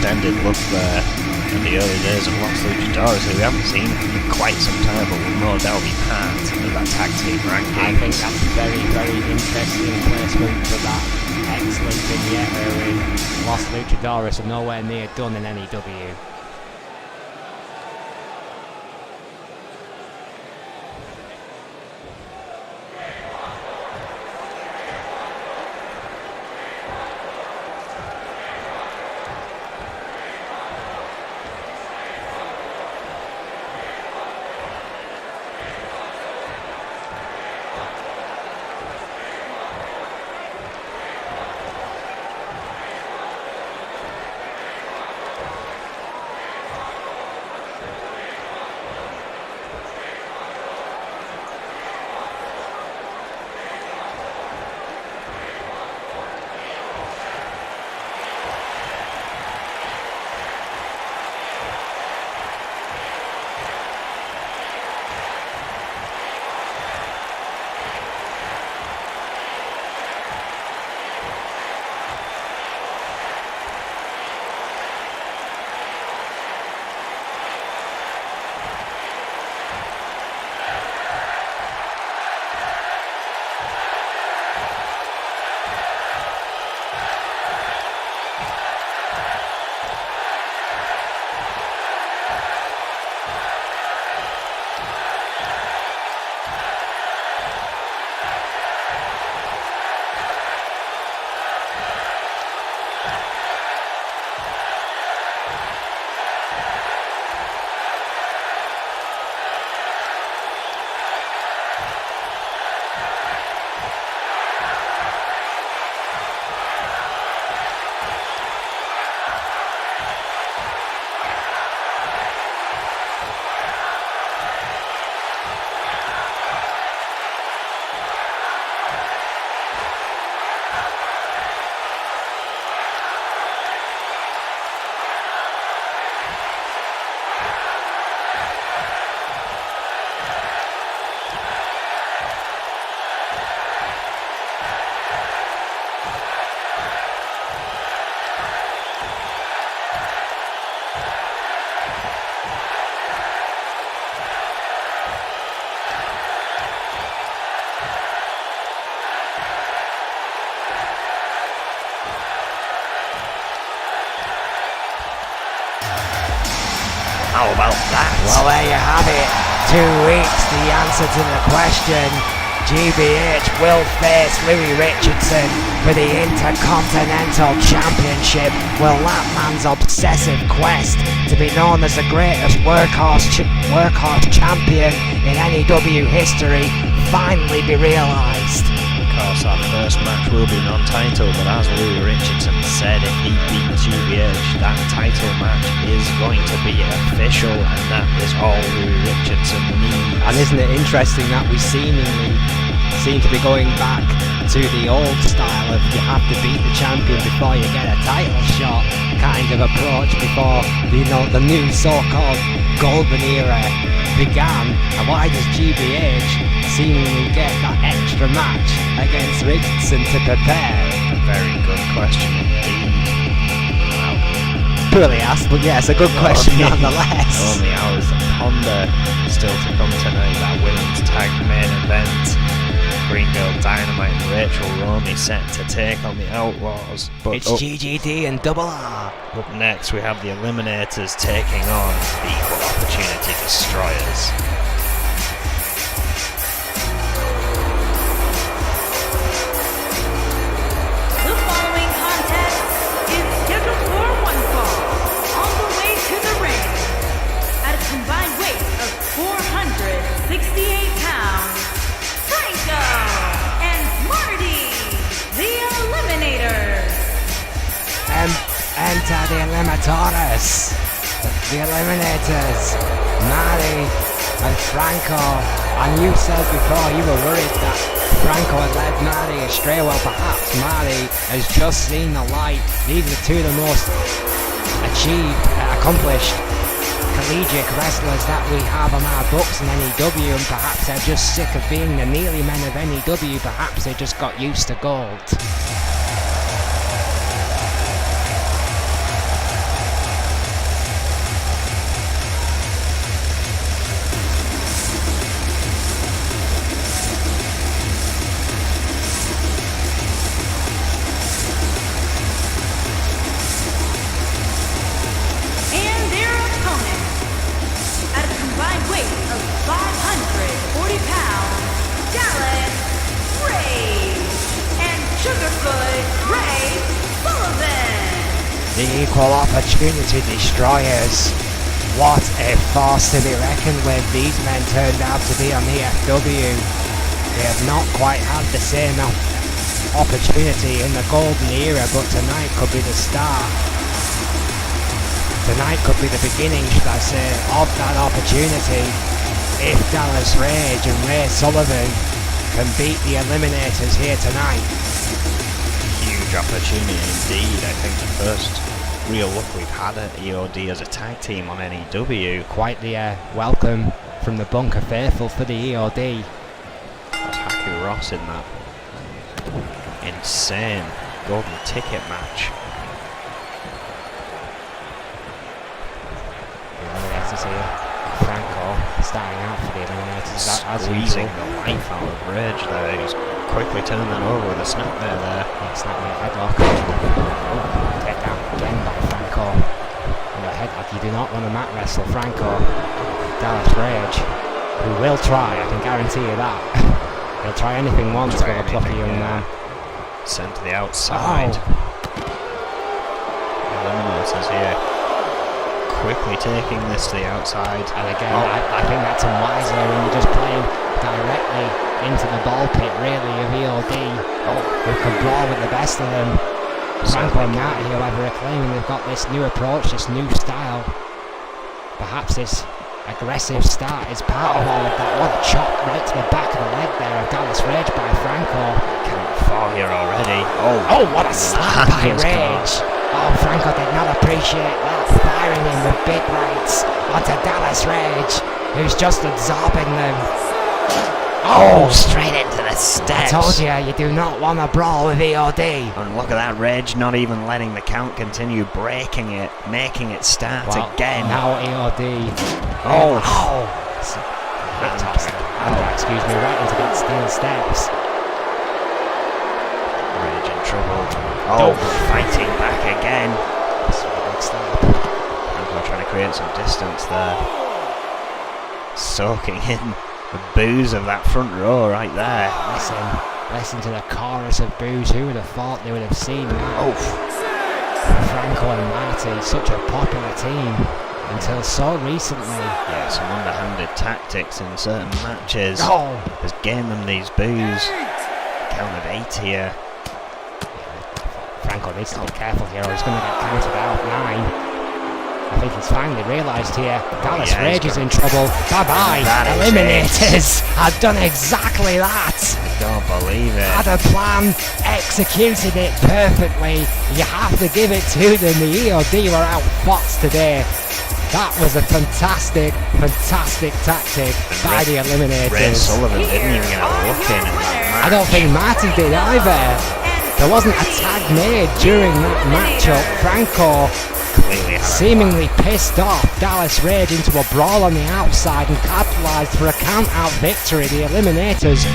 extended look there in the early days of Los Luchadores, who we haven't seen in quite some time, but will no doubt be part of that tag team ranking. I think that's a very, very interesting placement for that excellent vignette in Los Luchadores and nowhere near done in N.E.W. How about that? Well, there you have it. 2 weeks, the answer to the question. GBH will face Louis Richardson for the Intercontinental Championship. Will that man's obsessive quest to be known as the greatest workhorse champion in N.E.W. history finally be realised? Of course, our first match will be non-title, but as Louis Richardson said, if he beats GBH, that title match is going to be official, and that is all Louis Richardson needs. And isn't it interesting that we seemingly seem to be going back to the old style of you have to beat the champion before you get a title shot kind of approach before the new so-called golden era began? And why does GBH seemingly get that extra match against Richardson to prepare? A very good question indeed. Wow. Poorly asked, but yeah, it's a good question nonetheless. Only hours to ponder. Still to come tonight, that women's tag main event. Green Girl Dynamite and Rachel Romey set to take on the Outlaws. But It's GGD and Double R. Up next we have the Eliminators taking on the Equal Opportunity Destroyers. The following contest is scheduled for one fall. On the way to the ring, at a combined weight of 468 pounds, Franco and Marty, the Eliminators. Enter the Eliminators. The Eliminators. Marty and Franco. And you said before you were worried that Franco had led Marty astray. Well, perhaps Marty has just seen the light. These are two of the most accomplished collegiate wrestlers that we have on our books in N.E.W, and perhaps they're just sick of being the mealy men of N.E.W. Perhaps they just got used to gold. the equal opportunity destroyers. What a force to be reckoned with these men turned out to be on N.E.W. They have not quite had the same opportunity in the golden era, but tonight could be the start. Tonight could be the beginning, should I say, of that opportunity. If Dallas Rage and Ray Sullivan can beat the Eliminators here tonight. Huge opportunity indeed. I think the first real look we've had at EOD as a tag team on N.E.W. Quite the welcome from the Bunker Faithful for the EOD. That's Haku Ross in that insane golden ticket match. The Eliminators here. Franco starting out for the Eliminators as Squeezing usual. the life out of Rage there. He's quickly turned that over with a snapmare there. Yeah, snapmare headlock. Oh, take down again by Franco. And a headlock. You do not want to mat wrestle Franco. Dallas Rage, who will try, I can guarantee you that. He'll try anything once for a plucky young man. Sent to the outside. Eliminators here. Quickly taking this to the outside. And again, I think that's unwise there when you're just playing directly into the ball pit, really, of EOD, who can brawl with the best of them. Franco and Natty, however, are claiming they've got this new approach, this new style. Perhaps this aggressive start is part of all of that. What a chop right to the back of the leg there of Dallas Rage by Franco. Count 4 here already. Oh, what a slap by Rage. Oh, Franco did not appreciate that, firing in with big rights onto Dallas Rage, who's just absorbing them. Oh, straight into the steps. I told you, you do not want to brawl with EOD. And look at that, Rage not even letting the count continue, breaking it, making it start again. Now EOD. Oh. Excuse me, right into that steel steps. Rage in trouble. Oh, fighting back again. Franco trying to create some distance there. Soaking in the boos of that front row right there. Listen to the chorus of boos. Who would have thought they would have seen that? Oh. Franco and Marty, such a popular team until so recently. Yeah, some underhanded tactics in certain matches has gained them these boos. Count of 8 here. Franco needs to be careful here or he's going to get counted out. 9. I think he's finally realised here. Dallas Rage is in trouble. Bye-bye. Eliminators have done exactly that. I don't believe it. Had a plan, executed it perfectly. You have to give it to them. The EOD were outfoxed today. That was a fantastic tactic by the Eliminators. Ray Sullivan didn't even get a look in that match. I don't think Marty did either. There wasn't a tag made during that matchup. Franco seemingly pissed off Dallas Rage into a brawl on the outside and capitalised for a count-out victory. The Eliminators.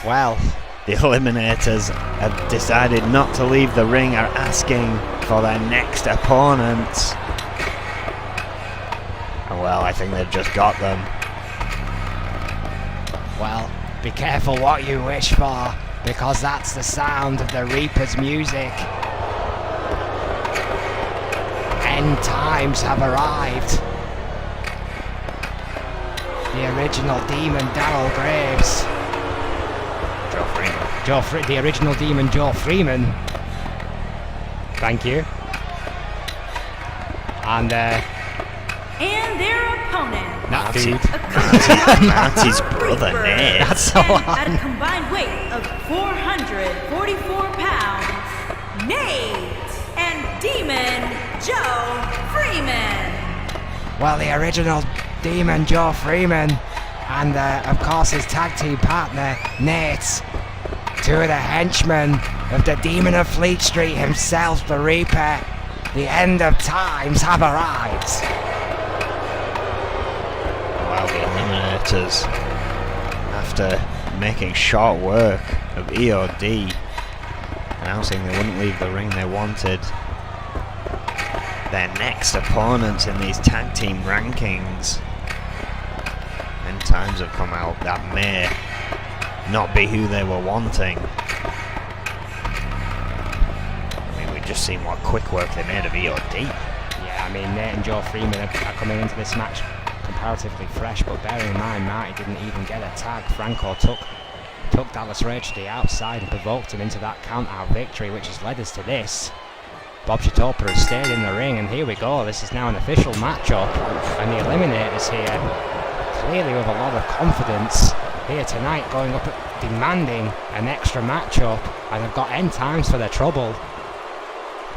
Well, the Eliminators have decided not to leave the ring, are asking for their next opponent. And well, I think they've just got them. Well, be careful what you wish for, because that's the sound of the Reaper's music. End times have arrived. The original demon Darryl Graves. The original demon Joe Freeman. Thank you. And And their opponent, That dude. Marty's brother, Nate. That's so at a combined weight of 444 pounds, Nate and Demon Joe Freeman. Well, the original Demon Joe Freeman and, of course, his tag team partner, Nate. Two of the henchmen of the Demon of Fleet Street himself, the Reaper. The end of times have arrived. Well, the Eliminators, after making short work of EOD, announcing they wouldn't leave the ring they wanted, their next opponents in these tag team rankings, and times have come out that may not be who they were wanting. I mean, we've just seen what quick work they made of EOD. Yeah, I mean, Nate and Joe Freeman are coming into this match comparatively fresh, but bearing in mind Marty didn't even get a tag. Franco took Dallas Rage to the outside and provoked him into that count-out victory, which has led us to this. Bob Chitopa has stayed in the ring, and here we go. This is now an official matchup, and the Eliminators here, clearly with a lot of confidence, here tonight, going up demanding an extra matchup, and they've got end times for their trouble.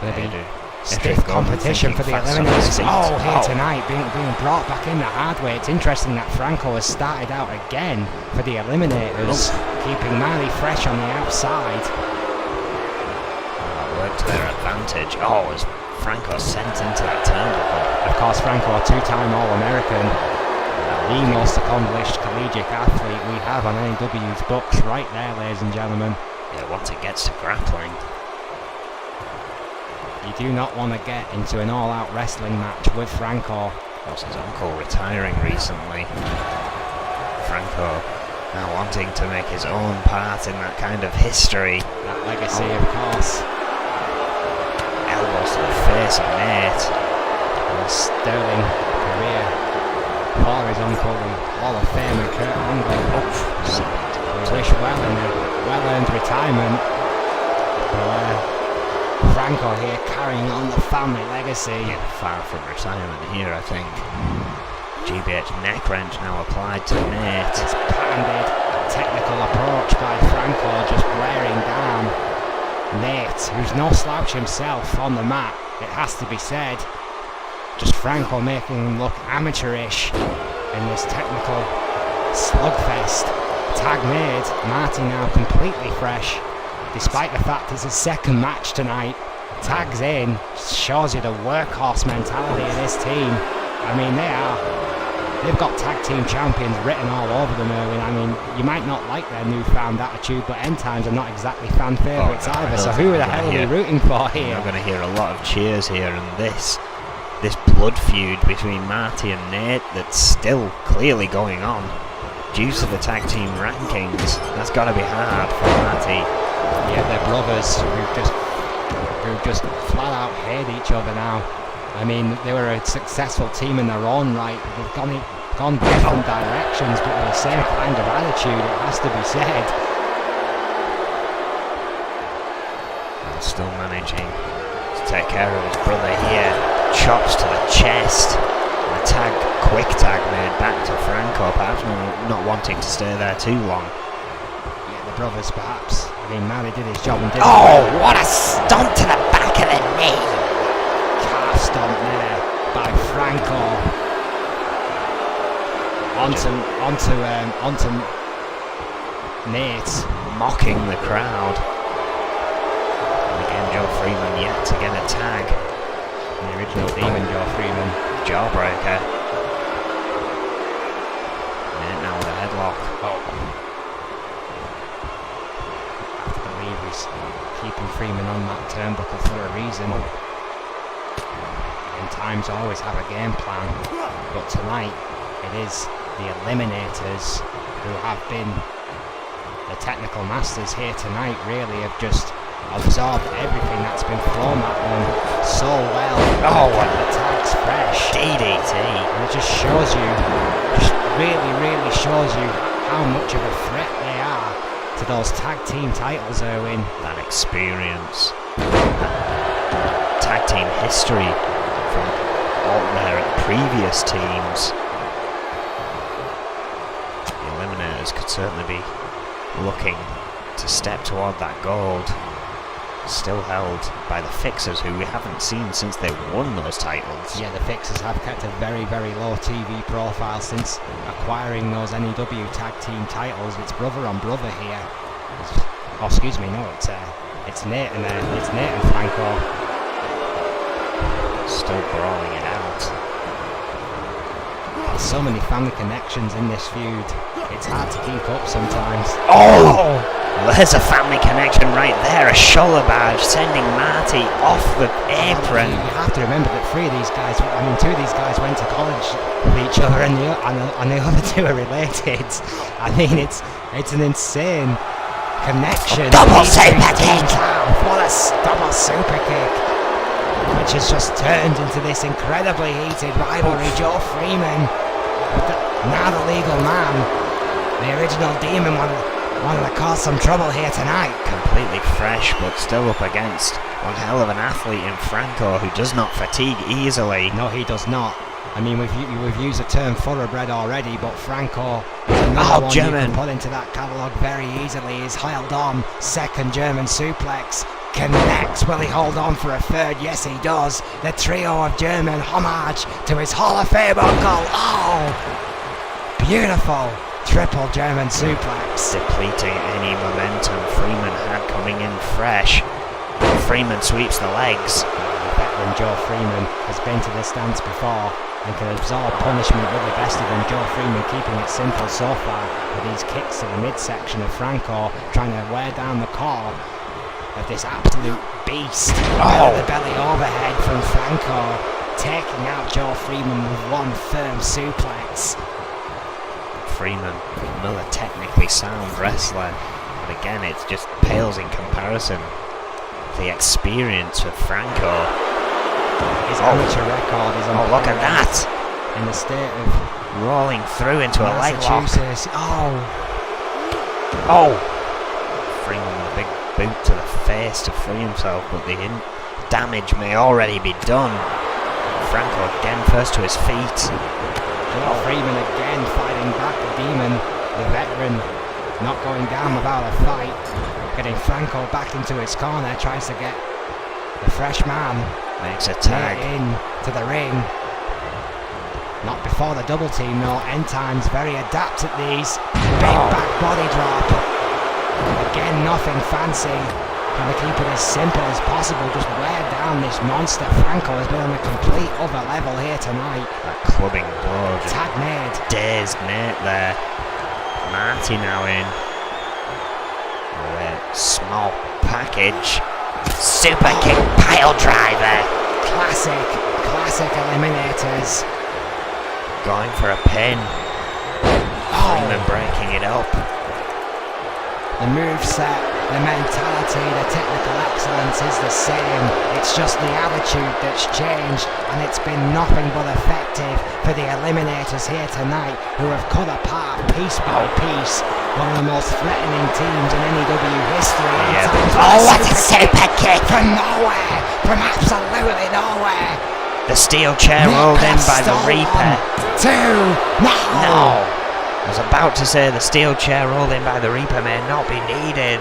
Going to be stiff competition for the Eliminators. Oh, here tonight, being brought back in the hard way. It's interesting that Franco has started out again for the Eliminators, keeping Marty fresh on the outside. That worked to their advantage. Oh, as Franco sent into that turnbuckle. Of course, Franco, a two-time All-American, the most accomplished collegiate athlete we have on N.E.W's books right there, ladies and gentlemen. Yeah, once it gets to grappling. You do not want to get into an all-out wrestling match with Franco. Of course, his uncle retiring recently. Franco now wanting to make his own part in that kind of history. That legacy, of course. Elbows to the face of Nate. A sterling career for his uncle, the Hall of Famer Kurt Angle. We wish well in a well-earned retirement. Franco here carrying on the family legacy. Yeah, far from retirement here, I think. GBH neck wrench now applied to Nate. This patented technical approach by Franco just wearing down Nate, who's no slouch himself on the mat, it has to be said. Just Franco making him look amateurish in this technical slugfest. Tag made, Marty now completely fresh, despite the fact it's his second match tonight. Tags in, shows you the workhorse mentality of this team. I mean, they've got tag team champions written all over them, Erwin. I mean, you might not like their newfound attitude, but end times are not exactly fan favourites either, so who the hell are we rooting for here? You're going to hear a lot of cheers here, and this blood feud between Marty and Nate that's still clearly going on due to the tag team rankings. That's got to be hard for Marty. Yeah, they're brothers who just flat out hate each other now. I mean, they were a successful team in their own right. They've gone different directions, but with the same kind of attitude, it has to be said. And still managing to take care of his brother here. Chops to the chest. And a quick tag made back to Franco, perhaps not wanting to stay there too long. Yeah, the brothers perhaps. I mean, Marty did his job and did What a stomp to the back of the knee! calf stomp there by Franco. Onto Nate. Mocking the crowd. And again, Joe Freeman yet to get a tag. The original Demon Joe Freeman. Jawbreaker. And now with a headlock. I have to believe he's keeping Freeman on that turnbuckle for a reason. And times always have a game plan, but tonight it is the Eliminators who have been the technical masters here tonight. Really have just absorbed everything that's been thrown at them so well. And the tag's fresh. DDT. And it just shows you, really shows you how much of a threat they are to those tag team titles, Erwin. That experience. Tag team history from on there at previous teams. The Eliminators could certainly be looking to step toward that gold. Still held by the Fixers, who we haven't seen since they won those titles. Yeah, the Fixers have kept a very, very low TV profile since acquiring those N.E.W tag team titles. It's brother on brother here. Oh, excuse me, no, it's Nate and Franco. Still brawling it out. There's so many family connections in this feud. It's hard to keep up sometimes. Oh! There's a family connection right there. A shoulder barge sending Marty off the apron. You have to remember that two of these guys went to college with each other, and the other two are related. I mean, it's an insane connection. Double super kick! What a double super kick! Which has just turned into this incredibly heated rivalry. Joe Freeman, now the legal man, the original demon, wanted to cause some trouble here tonight. Completely fresh, but still up against one hell of an athlete in Franco, who does not fatigue easily. No, he does not. I mean, we've used the term thoroughbred already, but Franco is another one German. you can put into that catalogue very easily. He's held on, second German suplex, connects. Will he hold on for a third? Yes, he does. The trio of German homage to his Hall of Fame uncle. Oh, beautiful. Triple German suplex. Depleting any momentum Freeman had coming in fresh. Freeman sweeps the legs. The veteran Joe Freeman has been to this stance before and can absorb punishment with the best of them. Joe Freeman keeping it simple so far with these kicks to the midsection of Franco, trying to wear down the core of this absolute beast. The belly overhead from Franco, taking out Joe Freeman with one firm suplex. Freeman, another technically sound wrestler, but again, it just pales in comparison. The experience with Franco. His amateur record is on. Look at that! In the state of rolling through into a leg lock. Massachusetts. Freeman with a big boot to the face to free himself, but the damage may already be done. Franco again first to his feet. Joe Freeman again fighting back the demon, the veteran, not going down without a fight. Getting Franco back into his corner, tries to get the fresh man Makes a tag in to the ring. Not before the double team, no. End Times very adept at these. Big back body drop. Again, nothing fancy. Trying to keep it as simple as possible, just wear down this monster. Franco has been on a complete other level here tonight. That clubbing blow just Tag made. dazed Nate there. Marty now in. Small package. Super kick pile driver. Classic eliminators. Going for a pin. Freeman breaking it up. The moveset, the mentality, the technical excellence is the same. It's just the attitude that's changed, and it's been nothing but effective for the Eliminators here tonight, who have cut apart piece by piece one of the most threatening teams in N.E.W history. What a super kick! From nowhere! From absolutely nowhere! The steel chair rolled in by the Reaper. No! I was about to say the steel chair rolled in by the Reaper may not be needed.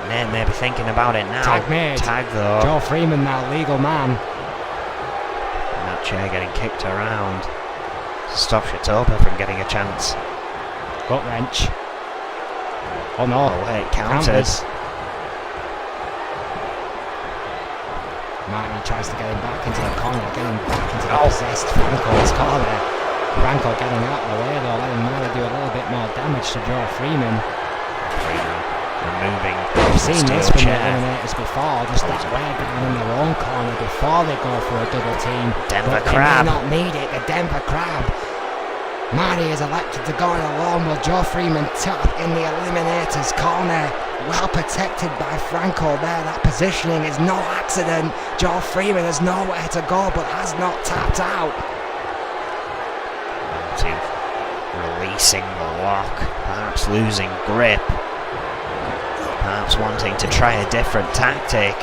Nate may be thinking about it now. Tag made. Tag though. Joe Freeman now, legal man. And that chair getting kicked around. Stops Shitopa from getting a chance. Gut wrench. Oh no. Oh wait, counters. Marty tries to get him back into the corner, getting back into the possessed Franco's corner. Franco getting out of the way though, letting Marty do a little bit more damage to Joe Freeman. Removing We've seen steel this from the chair. Eliminators before, just that wear down in their own corner before they go for a double team. Denver but Crab. They may not need it, the Denver Crab. Marty is elected to go it alone with Joe Freeman top in the Eliminators corner. Well protected by Franco there. That positioning is no accident. Joe Freeman has nowhere to go but has not tapped out. Releasing the lock, perhaps losing grip, perhaps wanting to try a different tactic.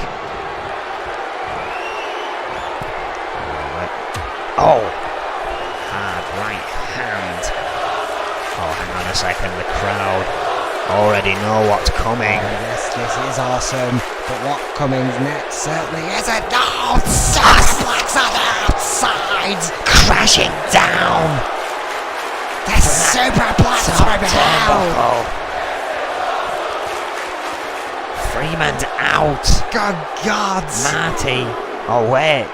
a second. The crowd already know what's coming. This is awesome. But what coming next certainly isn't. No! Superplex on the outside! Crashing down. The superplex from hell! Freeman's out. Good gods! Marty. Oh, wait.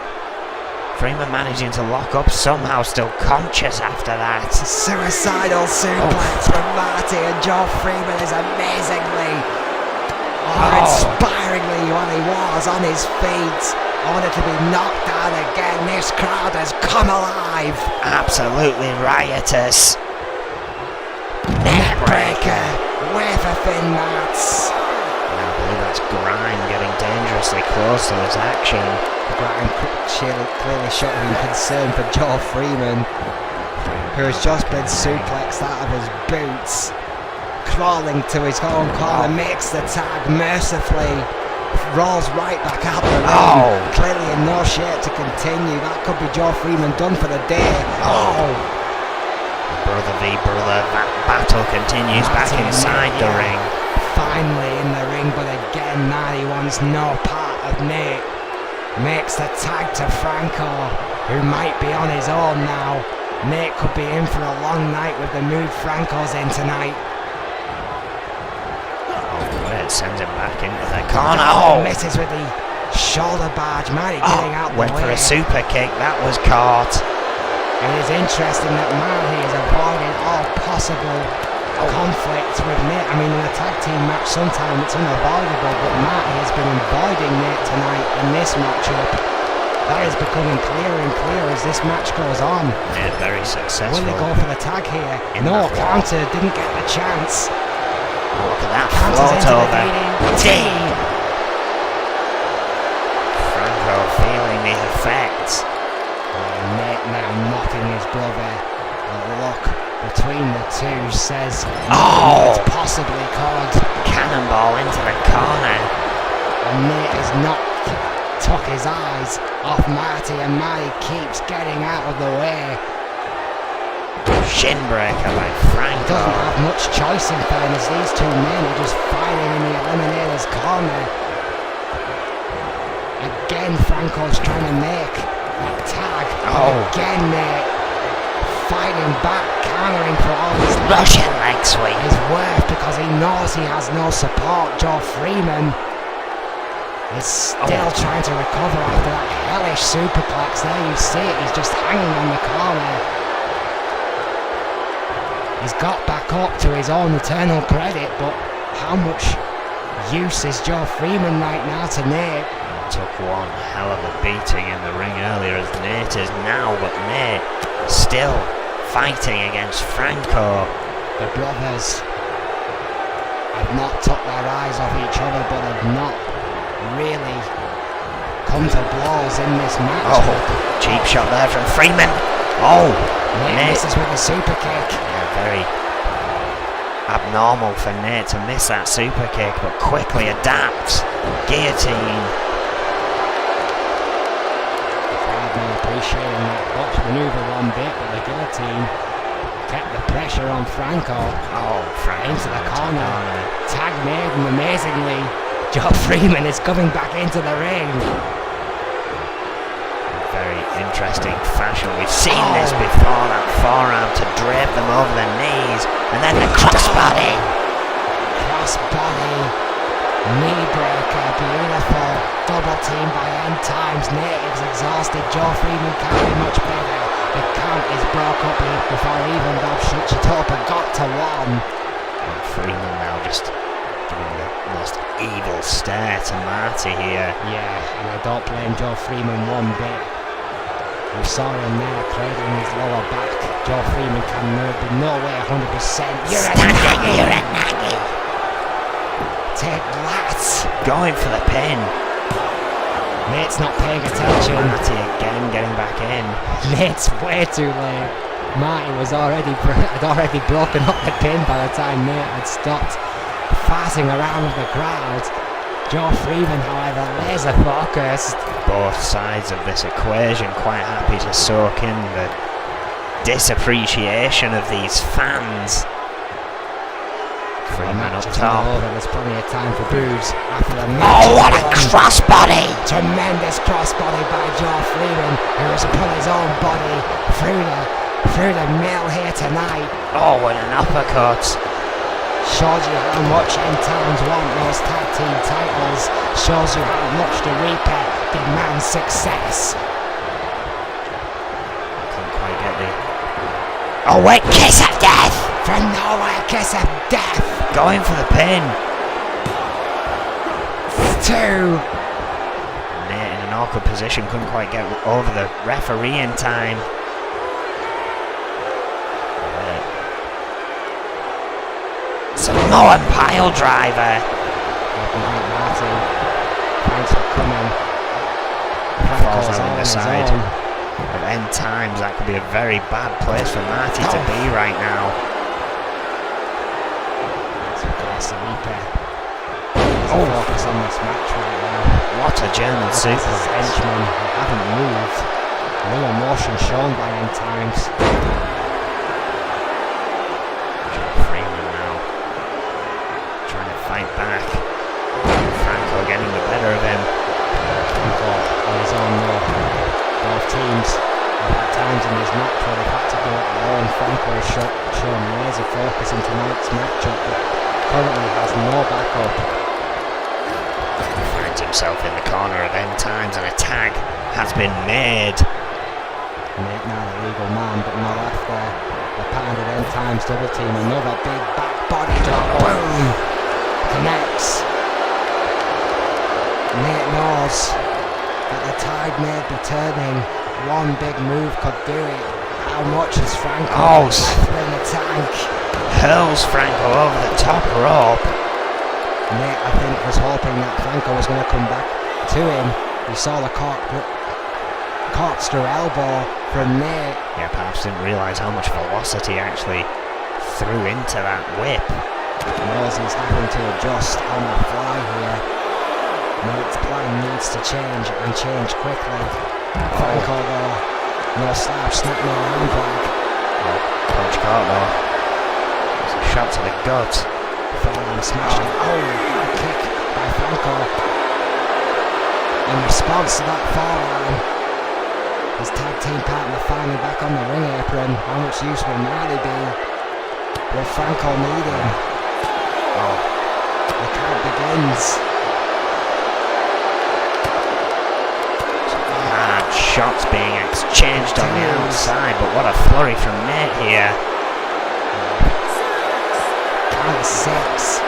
Freeman managing to lock up, somehow still conscious after that. Suicidal suplex from Marty, and Joe Freeman is amazingly, inspiringly when he was on his feet, only to be knocked down again. This crowd has come alive. Absolutely riotous. Neckbreaker with a thin mats. I believe that's Grime getting dangerously close to this action. Grime clearly showing concern for Joe Freeman, who has just been suplexed out of his boots. Crawling to his own corner, makes the tag mercifully, rolls right back out the ring. Clearly in no shape to continue. That could be Joe Freeman done for the day. Brother v brother, that battle continues back inside the ring. Finally in the ring, but again Marty wants no part of Nate. Makes the tag to Franco, who might be on his own now. Nate could be in for a long night with the move Franco's in tonight. It sends him back into the corner. Misses with the shoulder barge. Marty getting out the way. Went for a super kick, that was caught. It is interesting that Marty is avoiding all possible conflict with Nate. I mean, in a tag team match sometimes it's unavoidable, but Marty has been avoiding Nate tonight in this matchup. That is becoming clearer and clearer as this match goes on. Yeah, very successful. Will they go for the tag here? No, counter, didn't get the chance. Look at that Counters float into over. the Franco feeling the effects. Nate now mocking his brother. The look between the two says it's possibly called. Cannonball into the corner. And Nate has not took his eyes off Marty, and Marty keeps getting out of the way. Shinbreaker by Franco. Doesn't have much choice in fairness. These two men are just fighting in the Eliminator's corner. Again Franco's trying to make that tag. Again Nate fighting back, countering for all his Russian leg sweep. his worth, because he knows he has no support. Joe Freeman is still trying to recover after that hellish superplex. There you see it, he's just hanging on the corner. He's got back up to his own eternal credit, but how much use is Joe Freeman right now to Nate? Took one hell of a beating in the ring earlier as Nate is now, but Nate still fighting against Franco. The brothers have not took their eyes off each other, but have not really come to blows in this match. Cheap shot there from Freeman. Nate misses with a super kick. Yeah, very abnormal for Nate to miss that super kick, but quickly adapts. Guillotine. Appreciating that botch maneuver one bit, but the guillotine kept the pressure on Franco. Franco Into the corner. Tag made, and amazingly Joe Freeman is coming back into the ring. Very interesting fashion. We've seen this before, that forearm to drape them over the knees, and then the crossbody. Knee breaker, beautiful. Double team by N.E.W. Natives exhausted. Joe Freeman can't be much better. The count is broke up before even Bob shuts it up and got to one. And Freeman now just giving the most evil stare to Marty here. Yeah, and I don't blame Joe Freeman one bit. We saw him there cradling his lower back. Joe Freeman can be no way 100%. You're a naggy. Take that. Going for the pin. Nate's not paying attention. Marty again getting back in. Nate's way too late. Marty had already broken up the pin by the time Nate had stopped farting around with the crowd. Joe Freeman, however, laser focused. Both sides of this equation quite happy to soak in the disappreciation of these fans. Freeman up match is not top. over. There's plenty of time for boos after the match. Oh, what a is done. crossbody! Tremendous crossbody by Joe Freeman, who has put his own body through the mill here tonight. Oh, what an uppercut. Shows you how much N.Times want those tag team titles. Shows you how much the Reaper demands success. Couldn't quite get the... Oh, wait, kiss of death! From nowhere, kiss of death. Going for the pin. 2. Nate in an awkward position, couldn't quite get over the referee in time. Samoan pile driver. Welcome back, Marty. Thanks for coming. Falls Franco's on on the his side. own. At end times, that could be a very bad place for Marty to be right now. So of course, the Reaper. Focus on this match right now. What a German His suplex. henchmen haven't moved. No emotion shown by N.Times. Freeman now trying to fight back. Franco getting the better of him. Franco on his own though. Both teams have had times in this match where they've had to go it alone. Franco has shown laser focus in tonight's matchup, but currently has no backup. He finds himself in the corner of end times and a tag has been made. Nate now the legal man, but not left there. The pounded N.Times double team, another big back body drop. Boom! Connects. Nate knows that the tide may be turning. One big move could do it. How much is Franco left in the tank? Hurls Franco over the top rope. Nate, I think, was hoping that Franco was going to come back to him. He saw the corkscrew elbow from Nate. Yeah, perhaps didn't realise how much velocity actually threw into that whip. Knows he's having to adjust on the fly here. Nate's plan needs to change and change quickly. Franco though, no slouch, snap no arm drag. Punch caught though. It's a shot to the gut. Forearm smashed. Hard kick by Franco. In response to that forearm, his tag team partner finally back on the ring apron. How much use will Marley be? Will Franco need him? The count begins. Hard shots being exchanged on the outside, but what a flurry from Nate here. Count 6.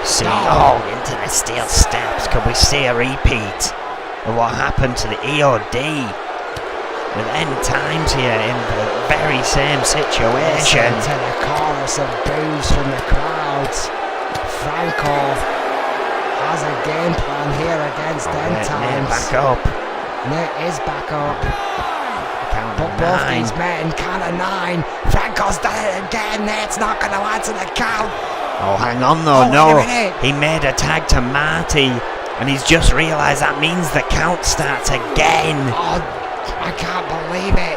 See, into the steel steps. Could we see a repeat of what happened to the EOD? With end times here in the very same situation. Listen to the chorus of boos from the crowds. Franco has a game plan here against end Nate times. back up. Nate is back up. Count But of both 9. these men, count of 9. Franco's done it again. Nate's not going to answer the count. Oh, hang on though, Oh, no. wait a minute. He made a tag to Marty, and he's just realised that means the count starts again. Oh, I can't believe it.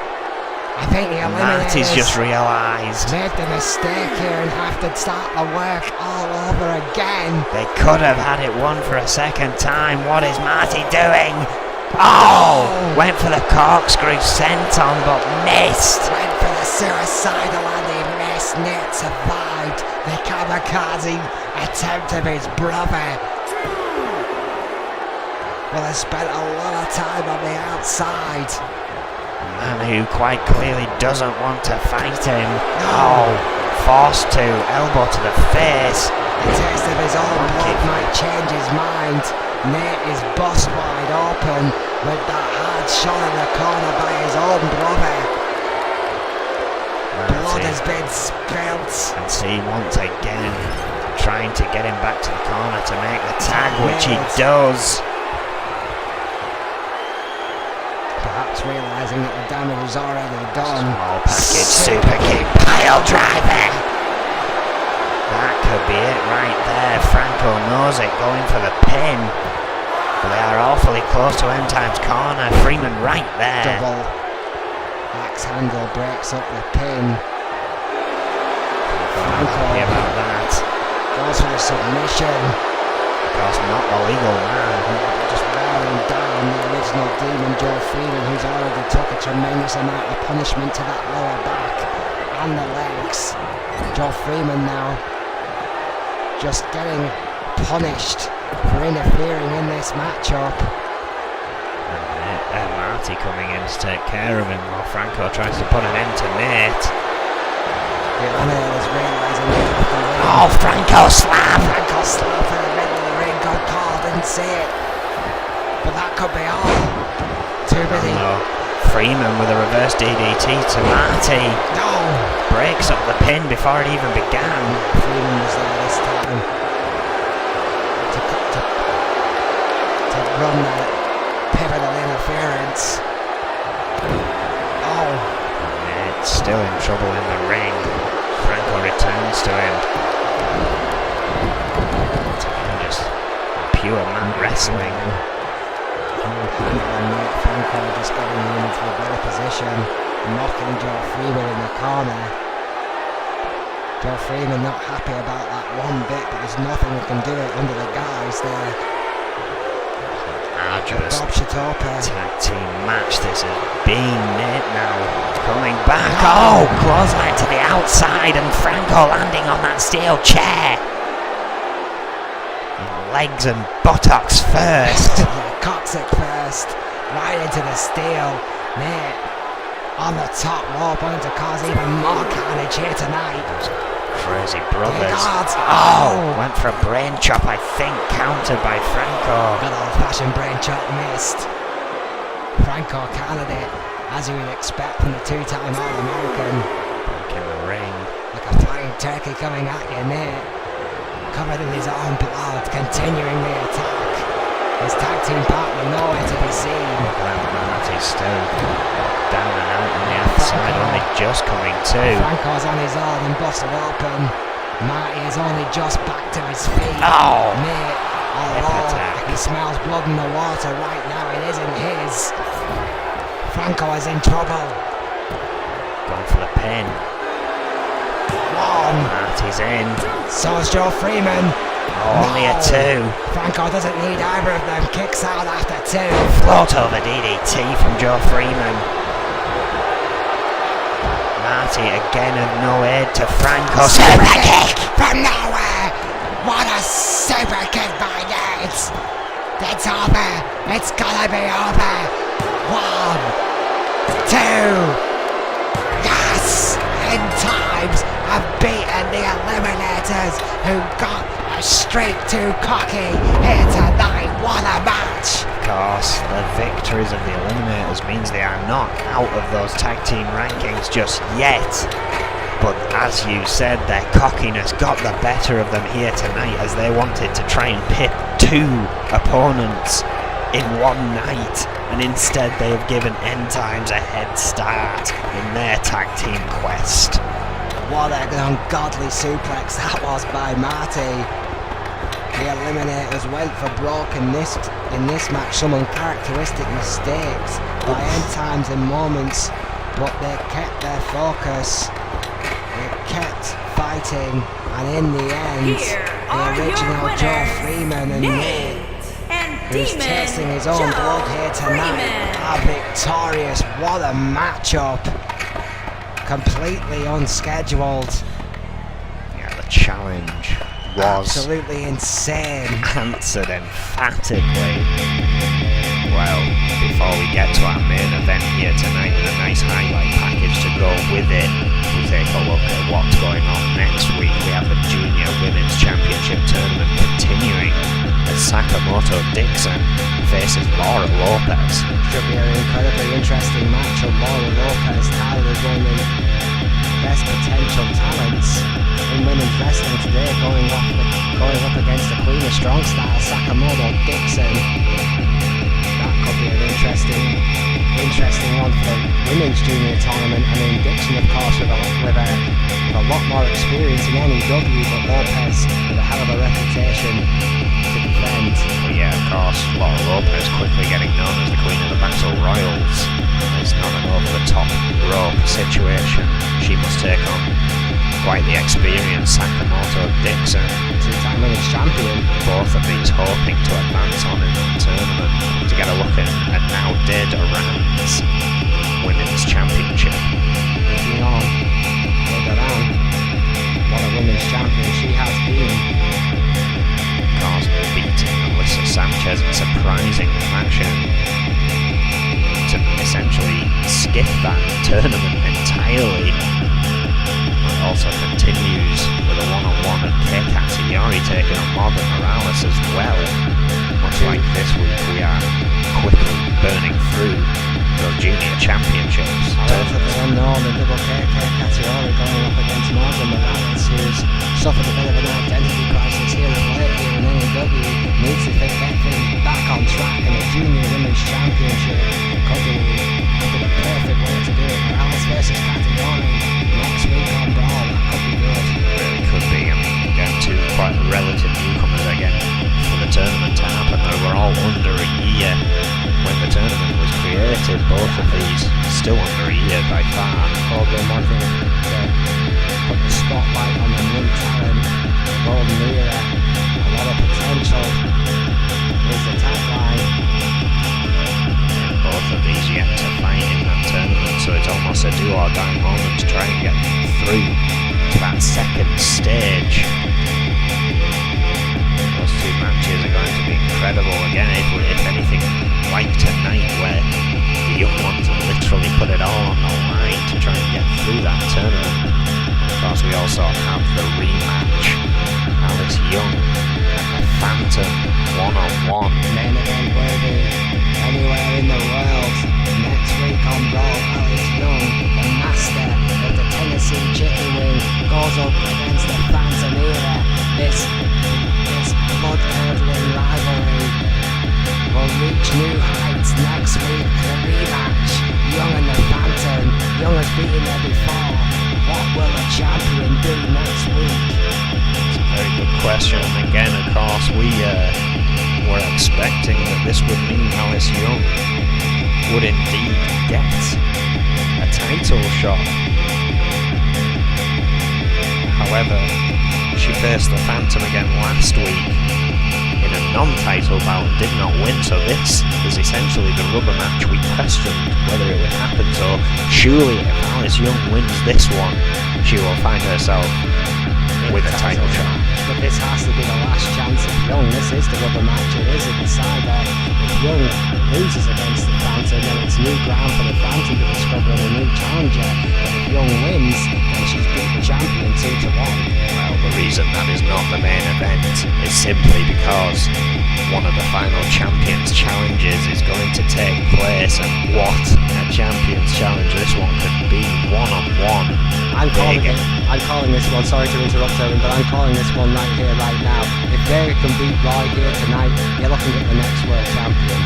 I think the Marty's Eliminators just realised made the mistake here and have to start the work all over again. they could have had it won for a second time. What is Marty doing? Oh! Went for the corkscrew senton, but missed. Went for the suicidal and he missed. Nate survived the kamikaze attempt of his brother. Well, I spent a lot of time on the outside. Man who quite clearly doesn't want to fight him. Oh, forced to, elbow to the face. The taste of his own blood might change his mind. Nate is bust wide open with that hard shot in the corner by his own brother. Blood has been spilt. And see once again trying to get him back to the corner to make the tag, which he does. Perhaps realising that the damage is already done. Small package super kick pile driver. That could be it right there. Franco knows it, going for the pin. But they are awfully close to end time's corner. Freeman right there. Double axe handle breaks up the pin. Franco Happy about that. goes for the submission. Of course, not the legal man. Just wearing down the original Demon Joe Freeman, who's already took a tremendous amount of punishment to that lower back and the legs. Joe Freeman now just getting punished for interfering in this matchup. And Marty coming in to take care of him while Franco tries to put an end to Nate. The Eliminator is realising they have to win. Oh, Franco slam! Franco slam for the middle of the ring. Good call, didn't see it. But that could be all. Too busy. No. Freeman with a reverse DDT to Marty. No! Breaks up the pin before it even began. Freeman was there this time to run that pivotal interference. Oh, Nate's still in trouble in the ring. Franco returns to him. Just pure man wrestling. Franco just getting into a better position, knocking Joe Freeman in the corner. Joe Freeman not happy about that one bit, but there's nothing we can do it under the guys there. Arduous Bob Shatopa. tag team match. This has been Nate now. Coming back. Oh, clothesline to the outside and Franco landing on that steel chair. Legs and buttocks first. Coccyx first, right into the steel. Nate on the top rope, going to cause even more carnage here tonight. Crazy brothers. God. Oh, went for a brain chop, I think, countered by Franco. Good old-fashioned brain chop missed. Franco countered it, as you would expect from the two-time All-American. Back in the ring. Like a flying turkey coming at you, Nate. Covered in his own blood, continuing the attack. His tag team partner nowhere to be seen. Marty's still down and out on the outside, only just coming to. Franco's on his own and busted open. Marty is only just back to his feet. Oh! Nate, Hip although attack. he smells blood in the water right now, it isn't his. Franco is in trouble. Going for the pin. One. Marty's in. So's Joe Freeman. Only a two. Franco doesn't need either of them. Kicks out after two. Float over DDT from Joe Freeman. Marty again of no aid to Franco. Super kick from nowhere. What a super kick by Nate. It's over. It's gonna be over. 1, 2. Yes! In times have beaten the Eliminators, who got a streak too cocky here tonight. What a match! Of course, the victories of the Eliminators means they are not out of those tag team rankings just yet. But as you said, their cockiness got the better of them here tonight as they wanted to try and pit two opponents in one night, and instead they have given End Times a head start in their tag team quest. What an ungodly suplex that was by Marty. The Eliminators went for broke in this match, some uncharacteristic mistakes by End Times in moments, but they kept their focus. They kept fighting, and in the end, the original Joe Freeman and Nate, who's tasting his own blood here tonight, are victorious. What a matchup! Completely unscheduled. Yeah, the challenge was Absolutely insane. answered emphatically. Well, before we get to our main event here tonight and a nice highlight package to go with it, we take a look at what's going on next week. We have the Junior Women's Championship Tournament continuing as Sakamoto Dixon faces Laura Lopez. Should be an incredibly interesting match of Laura Lopez, touted as one of the best potential talents in women's wrestling today, going up against the Queen of Strong Style, Sakamoto Dixon. That could be an interesting one for the women's junior tournament. I mean, Dixon, of course, with a lot more experience in N.E.W, but Lopez with a hell of a reputation to defend. But yeah, of course, Laura Lopez quickly getting known as the Queen of the Battle Royals. It's not an over-the-top rope situation she must take on quite the experience. Sakamoto, Dixon, Two-time women's champion. both of these hoping to advance on in the tournament to get a look at now dead Iran's women's championship. Moving on, Iran, what a women's champion she has been. Of course, beating Alyssa Sanchez in surprising fashion to essentially skip that tournament entirely. It also continues with a one-on-one of Kei Katsuyori taking on Morgan Morales as well. Much like this week, we are quickly burning through the junior championships. Both of the unknown and double Kei Katsuyori going up against Morgan Morales, who's suffered a bit of an identity crisis here of late here in N.E.W. Needs to get things back on track, and a junior women's championship could be the perfect way to do it. Morales versus Katsuyori next week on Brawl, that could be good. Really could be. I mean, again, two quite relative newcomers again for the tournament to happen. They were all under a year when the tournament was created. Both of these still under a year by far. Morgan wanting to put the spotlight on the new talent, the golden era, a lot of potential is the tagline. And both of these yet to fight in that tournament, so it's almost a do or die moment to try and get through to that second stage. Those two matches are going to be incredible again, if anything like tonight, where the young ones literally put it all on the line to try and get through that tournament. Of course, we also have the rematch, Alice Young and the Phantom one-on-one. Main event worthy anywhere in the world. Next week on Brawl, Alice Young, the master of the Tennessee Chicken Wing, goes up against the Phantom era. This blood-curdling rivalry will reach new heights next week. The rematch, Young and the Phantom. Young has beaten her before. What will the champion do next week? It's a very good question. And again, of course, we were expecting that this would mean Alice Young would indeed get a title shot. However, she faced the Phantom again last week in a non-title bout and did not win, so this is essentially the rubber match we questioned whether it would happen. So surely if Alice Young wins this one, she will find herself with a title shot. But this has to be the last chance of Young. This is the rubber match. It is a decider. If Young loses against the Phantom, then it's new ground for the Phantom to discover a new challenger. But if Young wins, then she's beat the champion 2-1. Well, the reason that is not the main event is simply because one of the final Champions Challenges is going to take place, and what a Champions Challenge this one could be, one-on-one. I'm calling this one, sorry to interrupt Owen, but I'm calling this one right here, right now. If Vega can beat Roy here tonight, you're looking at the next world champion.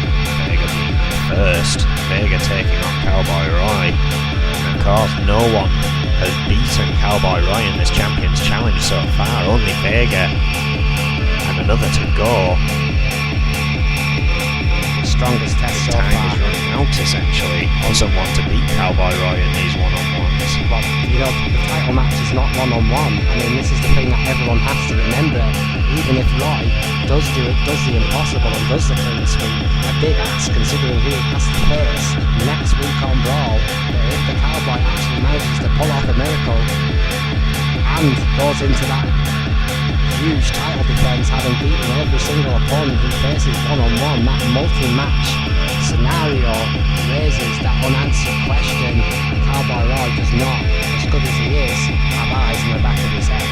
Vega being first, Vega taking on Cowboy Roy. And of course, no one has beaten Cowboy Roy in this Champions Challenge so far, only Vega and another to go. The strongest test so Time far. is running out essentially for someone to beat Cowboy Roy in these one-on-ones. But, you know, the title match is not one-on-one. I mean, this is the thing that everyone has to remember. Even if Roy does the impossible and does the clean sweep, a big ask considering who he has to face next week on Brawl, that if the Cowboy actually manages to pull off a miracle and goes into that huge title defense, having beaten every single opponent he faces one-on-one, that multi-match scenario raises that unanswered question. Cowboy Roy does not, as good as he is, have eyes in the back of his head.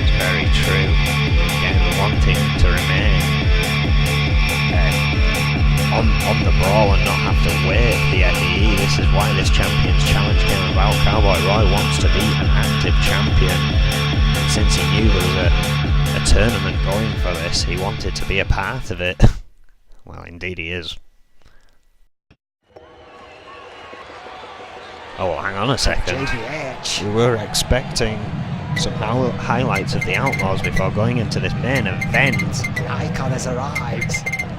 It's very true. Again, wanting to remain on the Brawl and not have to wait the NDE. This is why this Champions Challenge came about. Cowboy Roy wants to be an active champion. And since he knew there was a tournament going for this, he wanted to be a part of it. Well, indeed he is. Oh, hang on a second. JBH. We were expecting some highlights of the Outlaws before going into this main event. The icon has arrived,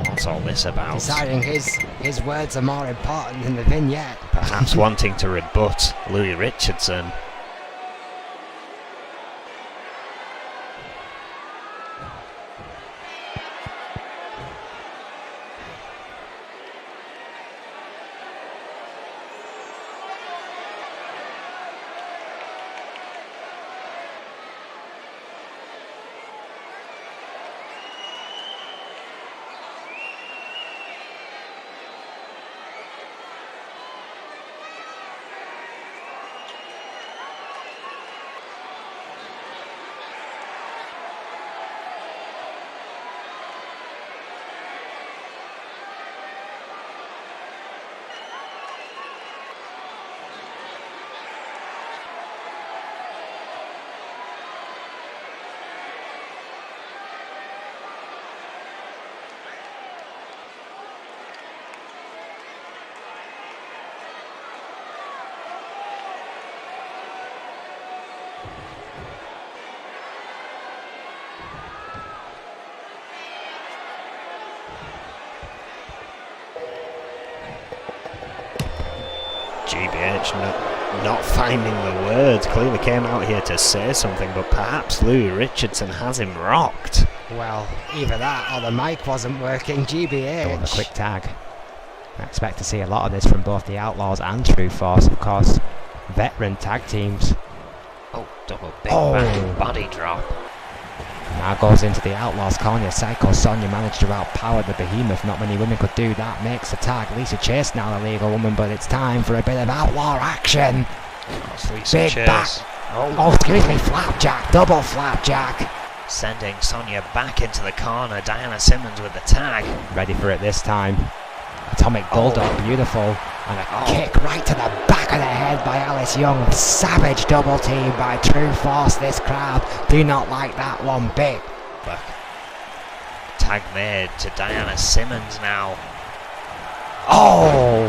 What's all this about? deciding his words are more important than the vignette. Perhaps wanting to rebut Louis Richardson. stage, not finding the words. Clearly came out here to say something, but perhaps Louis Richardson has him rocked. Well, either that or the mic wasn't working. GBH. A quick tag. I expect to see a lot of this from both the Outlaws and True Force, of course. Veteran tag teams. Oh, double big bang body drop. Now goes into the Outlaws corner. Psycho Sonia managed to outpower the Behemoth. Not many women could do that. Makes the tag. Lisa Chase now the legal woman, but it's time for a bit of outlaw action. Big back. Oh, excuse me, flapjack. Double flapjack. Sending Sonia back into the corner. Diana Simmons with the tag. Ready for it this time. Atomic Bulldog, beautiful. And a kick right to the back of the head by Alice Young. Savage double team by True Force. This crowd do not like that one bit. Back. Tag made to Diana Simmons now. Oh!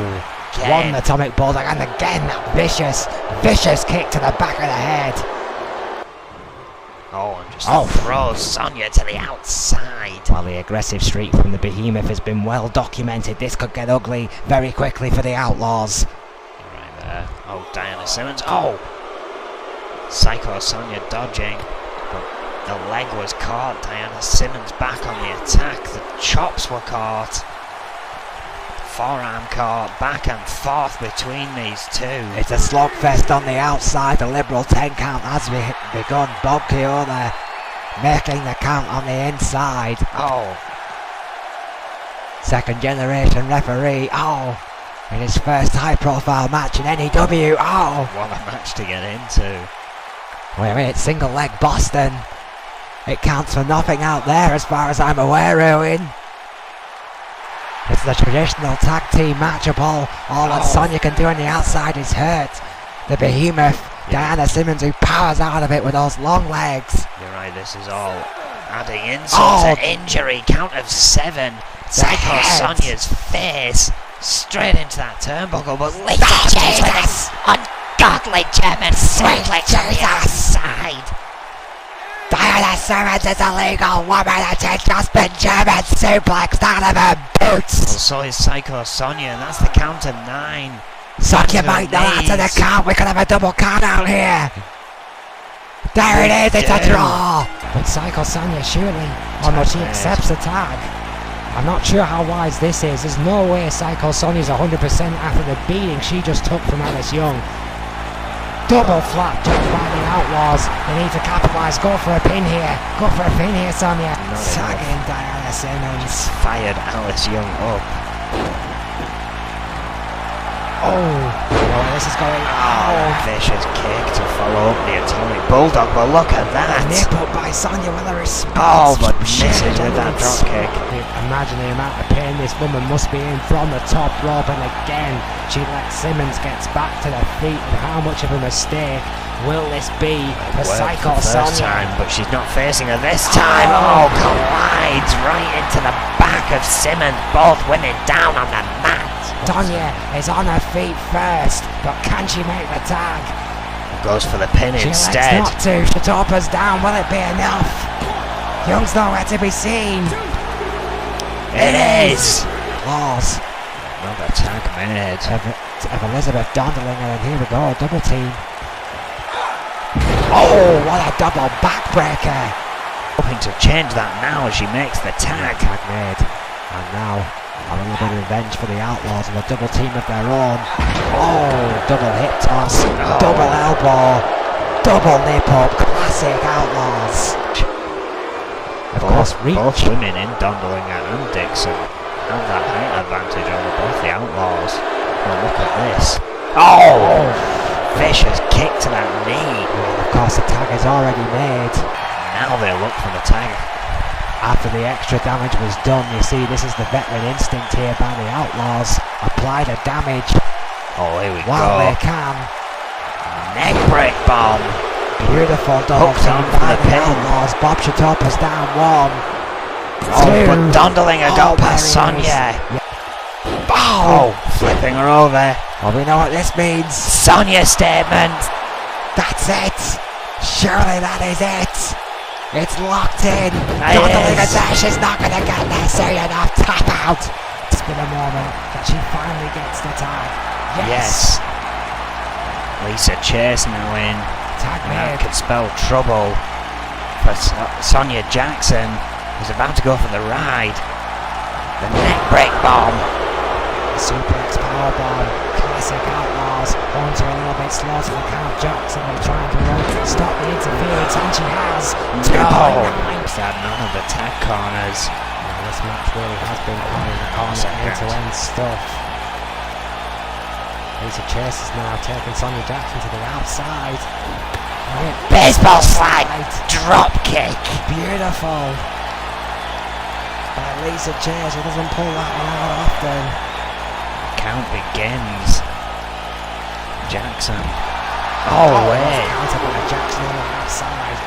Again. One Atomic Bulldog, and again that vicious kick to the back of the head. Oh, and just throws Sonia to the outside. While the aggressive streak from the Behemoth has been well documented, this could get ugly very quickly for the Outlaws. Right there. Oh, Diana Simmons. Oh! Psycho Sonia dodging. But the leg was caught. Diana Simmons back on the attack. The chops were caught. Forearm caught. Back and forth between these two. It's a slugfest on the outside. The liberal 10 count has begun. Bob Keona making the count on the inside. Oh. Second generation referee. Oh. In his first high profile match in N.E.W. Oh. What a match to get into. We're in single leg Boston. It counts for nothing out there as far as I'm aware, Owen. It's the traditional tag team matchup. All that Sonia can do on the outside is hurt. The Behemoth, Diana Simmons, who powers out of it with those long legs. You're right, this is all adding insult to injury. Count of 7. Psycho Sonia's face straight into that turnbuckle, but Lisa Chase with this ungodly German suplex to the outside. Diana Simmons is a legal woman and she's just been German suplexed out of her boots. Well, so is Psycho Sonia, and that's the count of 9. Sonia might not answer the count. We could have a double count out here. There it is, it's a draw. But Psycho Sonia surely, she accepts the tag. I'm not sure how wise this is. There's no way Psycho Sonia's 100% after the beating she just took from Alice Young. Double flapjack by the Outlaws. They need to capitalise. Go for a pin here. Go for a pin here, Sonia. Tagging Diana Simmons. Fired Alice Young up. Oh, this is going. Vicious kick to follow up the Atomic Bulldog, but look at that. Nip up by Sonia with a response. Oh, but misses with that drop kick. Imagine the amount of pain this woman must be in from the top rope, and again she lets Simmons gets back to the feet. And how much of a mistake will this be for Psycho Sonia? Time, but she's not facing her this time. Oh, collides right into the back of Simmons. Both women down on the mat. Sonia is on her feet first, but can she make the tag? Goes for the pin instead. Not to. Shatopa's down. Will it be enough? Young's nowhere to be seen. It is. Laws. Another tag made. Of Elizabeth Dondelinger, and here we go, double team. Oh, what a double backbreaker. Hoping to change that now as she makes the tag. Tag made. And now a little bit of revenge for the Outlaws and a double team of their own. Oh, double hip toss, double elbow, double nip up, classic Outlaws. Of course, both women in Dondelinger and Dixon have that height advantage over both the Outlaws. Well, look at this. Oh! Vicious kick to that knee. Well, of course, the tag is already made. Now they look for the tag. After the extra damage was done, you see, this is the veteran instinct here by the Outlaws. Apply the damage Oh, here we while go. they can. Neck break bomb. Beautiful double Hooked team on for by the the pin. Outlaws. Bob Shatopa's down 1. Oh, but Dondelinger got past Sonia. Oh, flipping her over. Well, we know what this means. Sonia statement. That's it. Surely that is it. It's locked in. It Dondelinger is. Dash is not going to get there soon enough. Tap out. It's been a moment that she finally gets the tag. Yes. Lisa Chase now in. Tag And that made. could spell trouble for Sonia Jackson, who's about to go for the ride. The neck break bomb. Suplex powerbomb. Classic Outlaws. Hunter a little bit slow to the count. Jackson will try to run to stop the interference, and she has. 2.9. Had none of the tag corners. This match really has been quite the corner end-to-end stuff. Lisa Chase is now taking Sonia Jackson to the outside. Baseball slide. Drop kick. Beautiful. By Lisa Chase, who doesn't pull that one out often. Count begins. Jackson. Oh, wait. Counter by Jackson on the outside.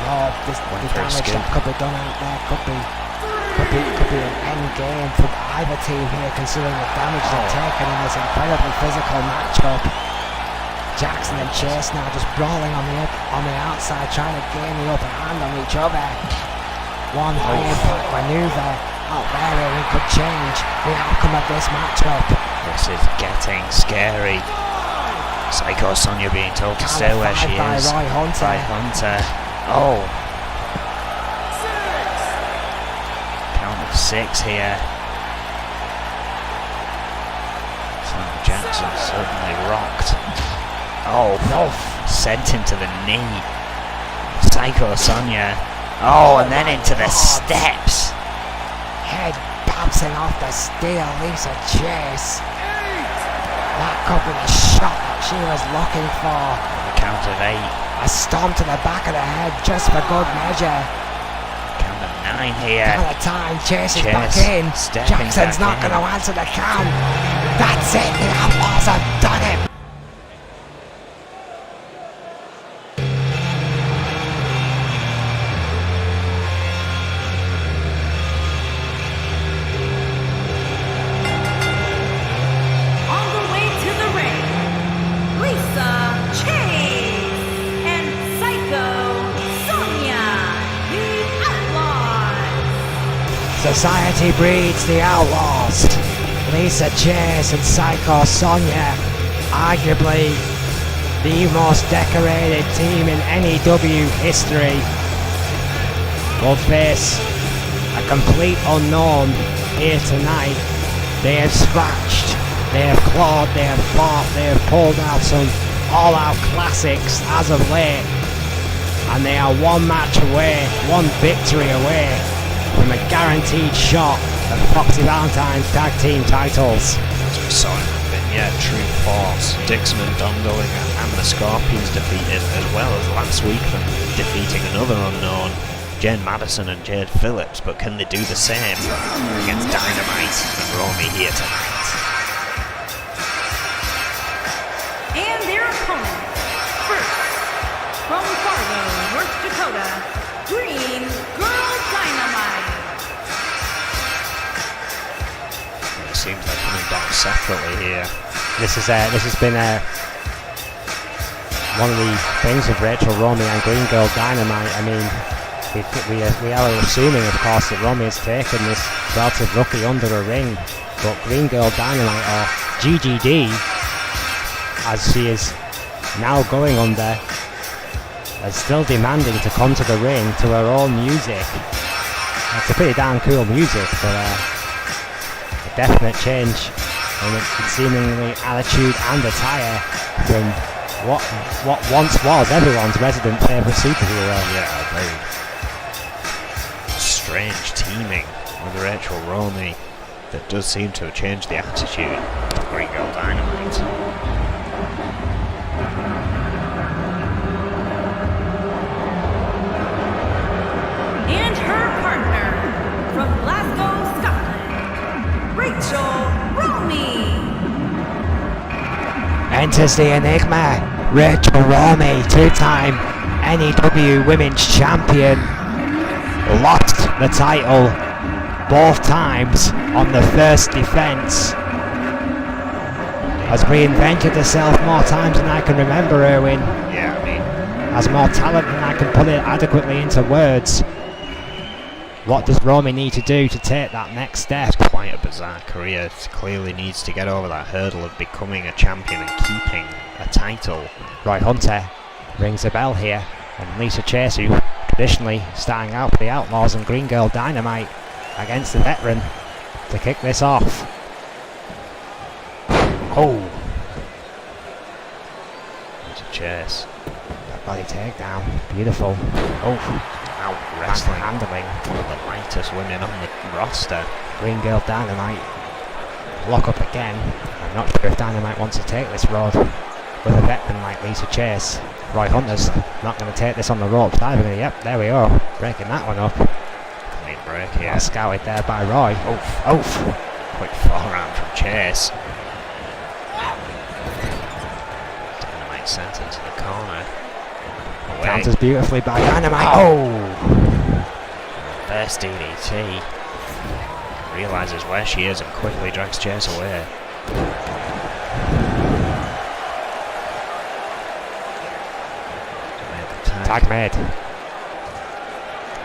Oh, this the for a damage scoop. that could be done out there could be an end game for either team here, considering the damage they've taken in this incredibly physical matchup. Jackson and Chase now just brawling on the outside, trying to gain the upper hand on each other. One high impact maneuver out there and it could change the outcome of this matchup. This is getting scary. Psycho Sonia being told to stay where she by is. Roy Hunter. By Hunter. Oh. Count of 6 here. Sonia Jackson certainly rocked. Oh, sent him to the knee. Psycho Sonia. Oh, and then into the steps. Head bouncing off the steel, Lisa Chase. That could be the shot that she was looking for. The count of 8. A stomp to the back of the head just for good measure. Count of 9 here. Count of time, Chase is Chase back in. stepping Jackson's back not in. going to answer the count. That's it, the Outlaws have done it. On the way to the ring, Lisa Chase and Psycho Sonia, the Outlaws. Society breeds the Outlaws. Lisa Chase and Psycho Sonia, arguably the most decorated team in N.E.W. history, will face a complete unknown here tonight. They have scratched, they have clawed, they have fought, they have pulled out some all-out classics as of late, and they are one match away, one victory away from a guaranteed shot at Foxy Valentine's tag team titles. As we saw in the vignette, True Force, Dixon and Dongoling and the Scorpions defeated, as well as last week them defeating another unknown, Jen Madison and Jade Phillips, but can they do the same against Dynamite and Romy here tonight? And their opponents. First, from Fargo, North Dakota, Green Girl Dynamite. It seems they're coming down separately here. This has been one of the things with Rachel Romy and Green Girl Dynamite. I mean, we are assuming, of course, that Romy has taken this relative rookie under a ring, but Green Girl Dynamite, or GGD, as she is now going under, is still demanding to come to the ring to her own music. It's a pretty damn cool music, but a definite change in its seemingly attitude and attire from what once was everyone's resident favourite superhero. Yeah, very strange teaming with Rachel Romy that does seem to have changed the attitude of Green Girl Dynamite. And her partner, from Glasgow, Scotland, Rachel Romy. Enters the Enigma, Rachel Romy, two-time N.E.W. Women's Champion, lost the title both times on the first defense. Has reinvented herself more times than I can remember, Erwin. Yeah, I mean, Has more talent than I can put it adequately into words. What does Romy need to do to take that next step? It's quite a bizarre career. She clearly needs to get over that hurdle of becoming a champion and keeping a title. Roy Hunter rings a bell here, and Lisa Chase, who traditionally starting out for the Outlaws, and Green Girl Dynamite against the veteran to kick this off. Oh! Lisa Chase. That body takedown, beautiful. Oh! Out wrestling. Handling. One of the lightest women on the roster. Green Girl Dynamite. Lock up again. I'm not sure if Dynamite wants to take this road with a veteran like Lisa Chase. Roy Hunter's not going to take this on the ropes either. Yep, there we are. Breaking that one up. Clean break here. Well scouted there by Roy. Oof. Quick forearm from Chase. Dynamite sent into the corner. Away. Counters beautifully by Dynamite. Oh! First DDT. Realizes where she is and quickly drags Chase away. Tag made.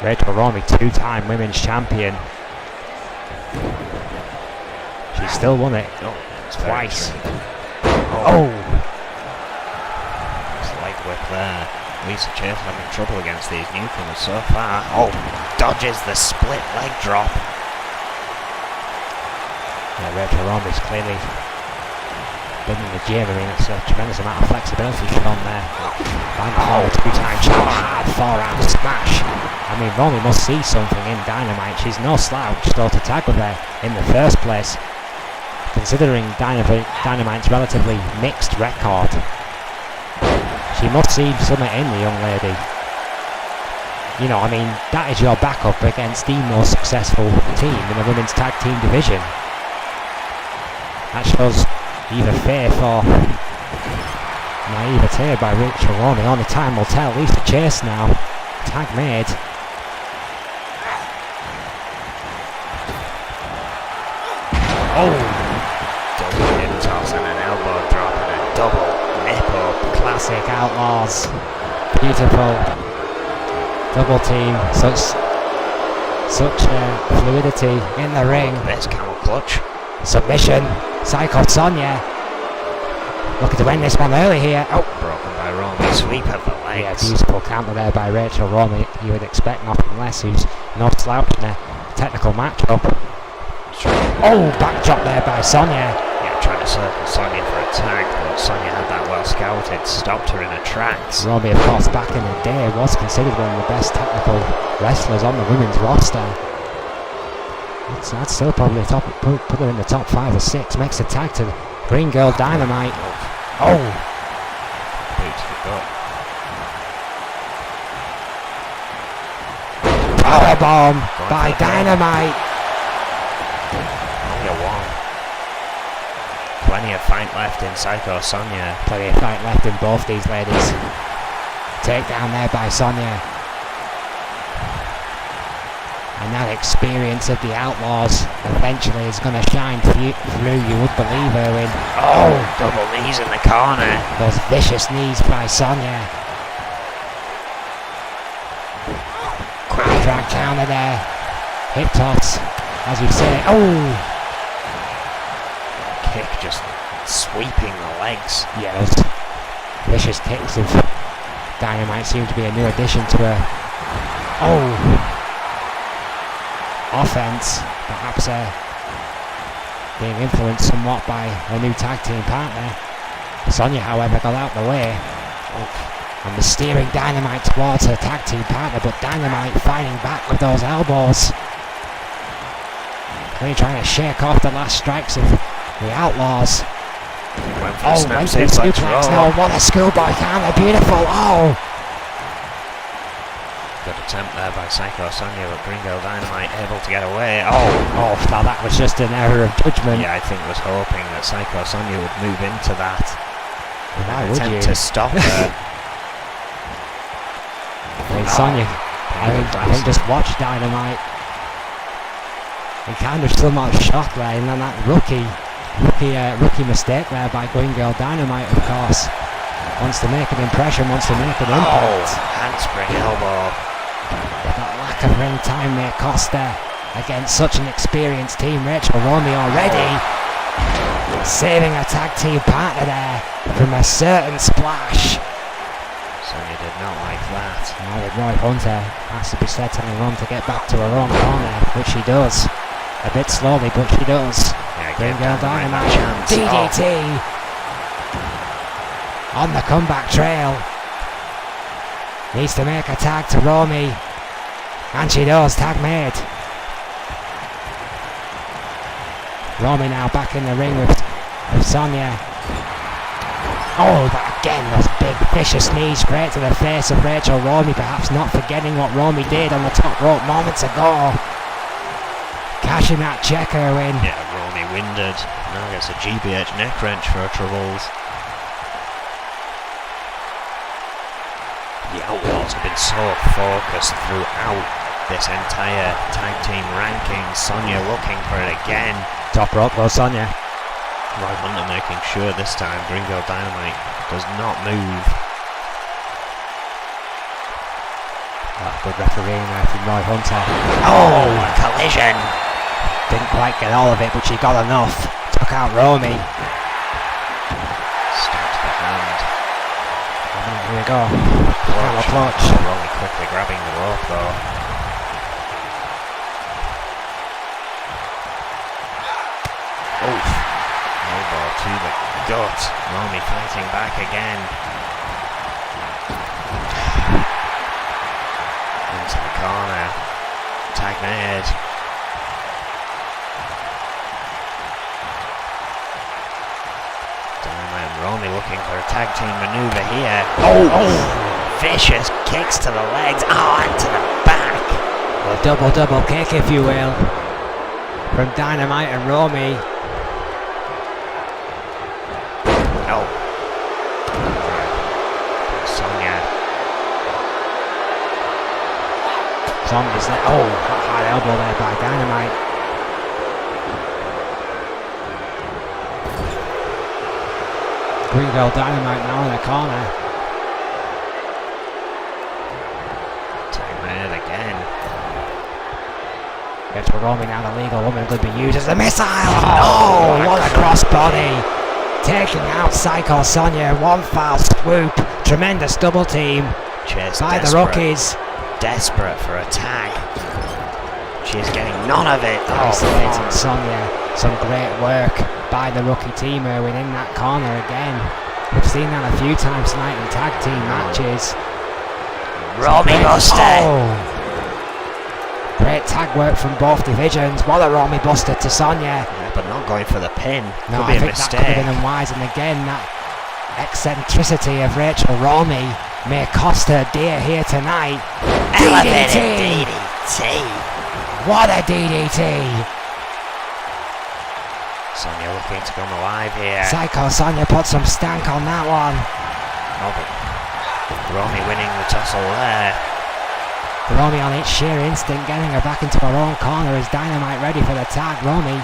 Rachel Romy, 2-time women's champion. She still won it twice. Oh! Slight whip there. Lisa Chase having trouble against these newcomers so far. Oh, dodges the split leg drop. Yeah, Rachel Romy's clearly been in the gym. I mean, it's a tremendous amount of flexibility shown there. Oh, 2-time champion, forearm smash. I mean, Romy must see something in Dynamite. She's no slouch, though, to tag with her in the first place. Considering Dynamite's relatively mixed record, she must see something in the young lady. You know, I mean, that is your backup against the most successful team in the women's tag team division. That shows either faith or naivete by Rachel Romy. Only time will tell. Lisa Chase now. Tag made. Oh! Double hip toss and an elbow drop and a double nip up. Classic Outlaws. Beautiful. Double team. Such fluidity in the ring. There's camel clutch. Submission. Psycho Sonia. Looking to end this one early here. Oh! Broken by Romy. Sweep of the legs. Yeah, beautiful counter there by Rachel Romy. You would expect nothing less. Who's no slouch in a technical matchup. Oh, back drop there by Sonia. Yeah, trying to circle Sonia for a tag, but Sonia had that well scouted, stopped her in her tracks. Romy, of course, back in the day was considered one of the best technical wrestlers on the women's roster. I'd still probably put her in the top 5 or 6. Makes a tag to Green Girl Dynamite. Oh! Boot to the gut. Powerbomb by Dynamite. Only a 1. Plenty of fight left in Psycho Sonia. Plenty of fight left in both these ladies. Takedown there by Sonia. And that experience of the Outlaws eventually is going to shine through, you would believe, Erwin. Oh, double knees in the corner. Those vicious knees by Sonia. Quick drag counter there. Hip toss, as you say. Oh! Kick just sweeping the legs. Yeah, those vicious kicks of Dynamite seem to be a new addition to her. Oh! Offense, perhaps being influenced somewhat by her new tag team partner. Sonia, however, got out the way and was steering Dynamite towards her tag team partner, but Dynamite fighting back with those elbows. Really trying to shake off the last strikes of the Outlaws. Went for the suplex. No, what a schoolboy counter, beautiful. Oh! Good attempt there by Psycho Sonia, but Green Girl Dynamite able to get away. Oh, now that was just an error of judgment. Yeah, I think was hoping that Psycho Sonia would move into that. Why would you? Attempt to stop her. Sonia, I think just watch Dynamite. And kind of somewhat shocked there, and then that rookie mistake there by Green Girl Dynamite, of course. Wants to make an impression, wants to make an impact. Handspring elbow. But that lack of ring time may cost her against such an experienced team. Rachel Romy already saving her tag team partner there from a certain splash. Sonya did not like that. Now with Roy Hunter, has to be said, telling Ron to get back to her own corner, which she does. A bit slowly, but she does. Yeah, Green Girl Dynamite. chance. DDT on the comeback trail. Needs to make a tag to Romy. And she does, tag made. Romy now back in the ring with Sonya. Oh, but again, those big vicious knees straight to the face of Rachel Romy, perhaps not forgetting what Romy did on the top rope moments ago. Cashing that checker win. Yeah, Romy winded. Now gets a GBH neck wrench for her troubles. The Outlaws have been so focused throughout this entire tag team ranking. Sonya looking for it again. Top rope though, Sonya. Roy Hunter making sure this time Green Girl Dynamite does not move. Oh, good refereeing there from Roy Hunter. Oh, collision! Didn't quite get all of it, but she got enough. Took out Romy. Stabs the hand. Here we go. Clutch. Romy quickly grabbing the rope though. Oof. Elbow to the gut. Romy fighting back again. Into the corner. Tag made. Dynamite and Romy looking for a tag team maneuver here. Oh! Vicious kicks to the legs. Oh, and to the back. A double kick, if you will, from Dynamite and Romy. Oh. Sonya. Sonya's there. Oh, high elbow there by Dynamite. Green Girl Dynamite now in the corner. Tag made again. Rachel Romy now, the legal woman, could be used as a missile. Oh, what a crossbody. Taking out Psycho Sonya, one foul swoop. Tremendous double team Chase by the desperate. Rookies. Desperate for a tag. She is getting none of it. Isolating Sonya. Some great work by the rookie team within that corner again. We've seen that a few times tonight in tag team matches. Romy Buster. Oh. Great tag work from both divisions. What a Romy Buster to Sonya. Yeah, but not going for the pin. No, Could be I a think mistake. that could have been unwise. And again, that eccentricity of Rachel Romy may cost her dear here tonight. Elevated DDT. What a DDT. Sonya looking to come alive here. Psycho Sonya put some stank on that one. Oh, but Romy winning the tussle there. Romy on its sheer instinct getting her back into her own corner as Dynamite ready for the tag. Romy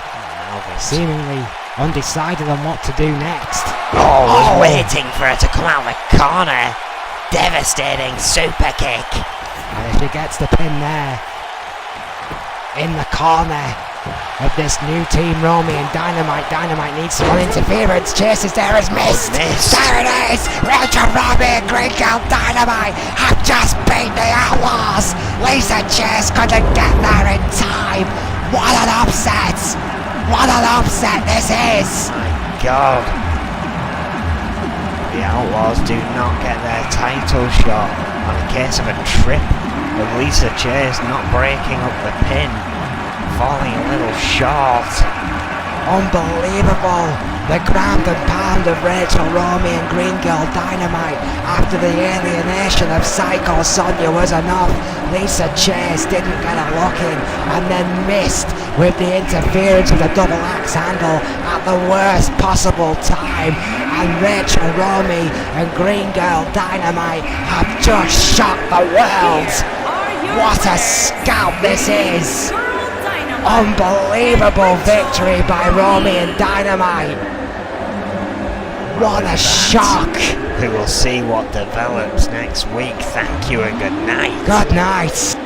Alvin's seemingly undecided on what to do next. was waiting for her to come out the corner. Devastating super kick. And if she gets the pin there, in the corner of this new team, Romy and Dynamite. Dynamite needs some interference. Chase is there as missed. missed. There it is. Rachel Romy and Green Girl Dynamite have just beat the Outlaws. Lisa Chase couldn't get there in time. What an upset. What an upset this is. God. The Outlaws do not get their title shot on a case of a trip with Lisa Chase not breaking up the pin, falling a little short. Unbelievable. The ground and pound of Rachel Romy and Green Girl Dynamite after the alienation of Psycho Sonya was enough. Lisa Chase didn't get a look in and then missed with the interference of the double axe handle at the worst possible time. And Rachel Romy and Green Girl Dynamite have just shocked the world. What a scalp this is. Unbelievable victory by Romy and Dynamite. What a shock. We will see what develops next week. Thank you and good night. Good night.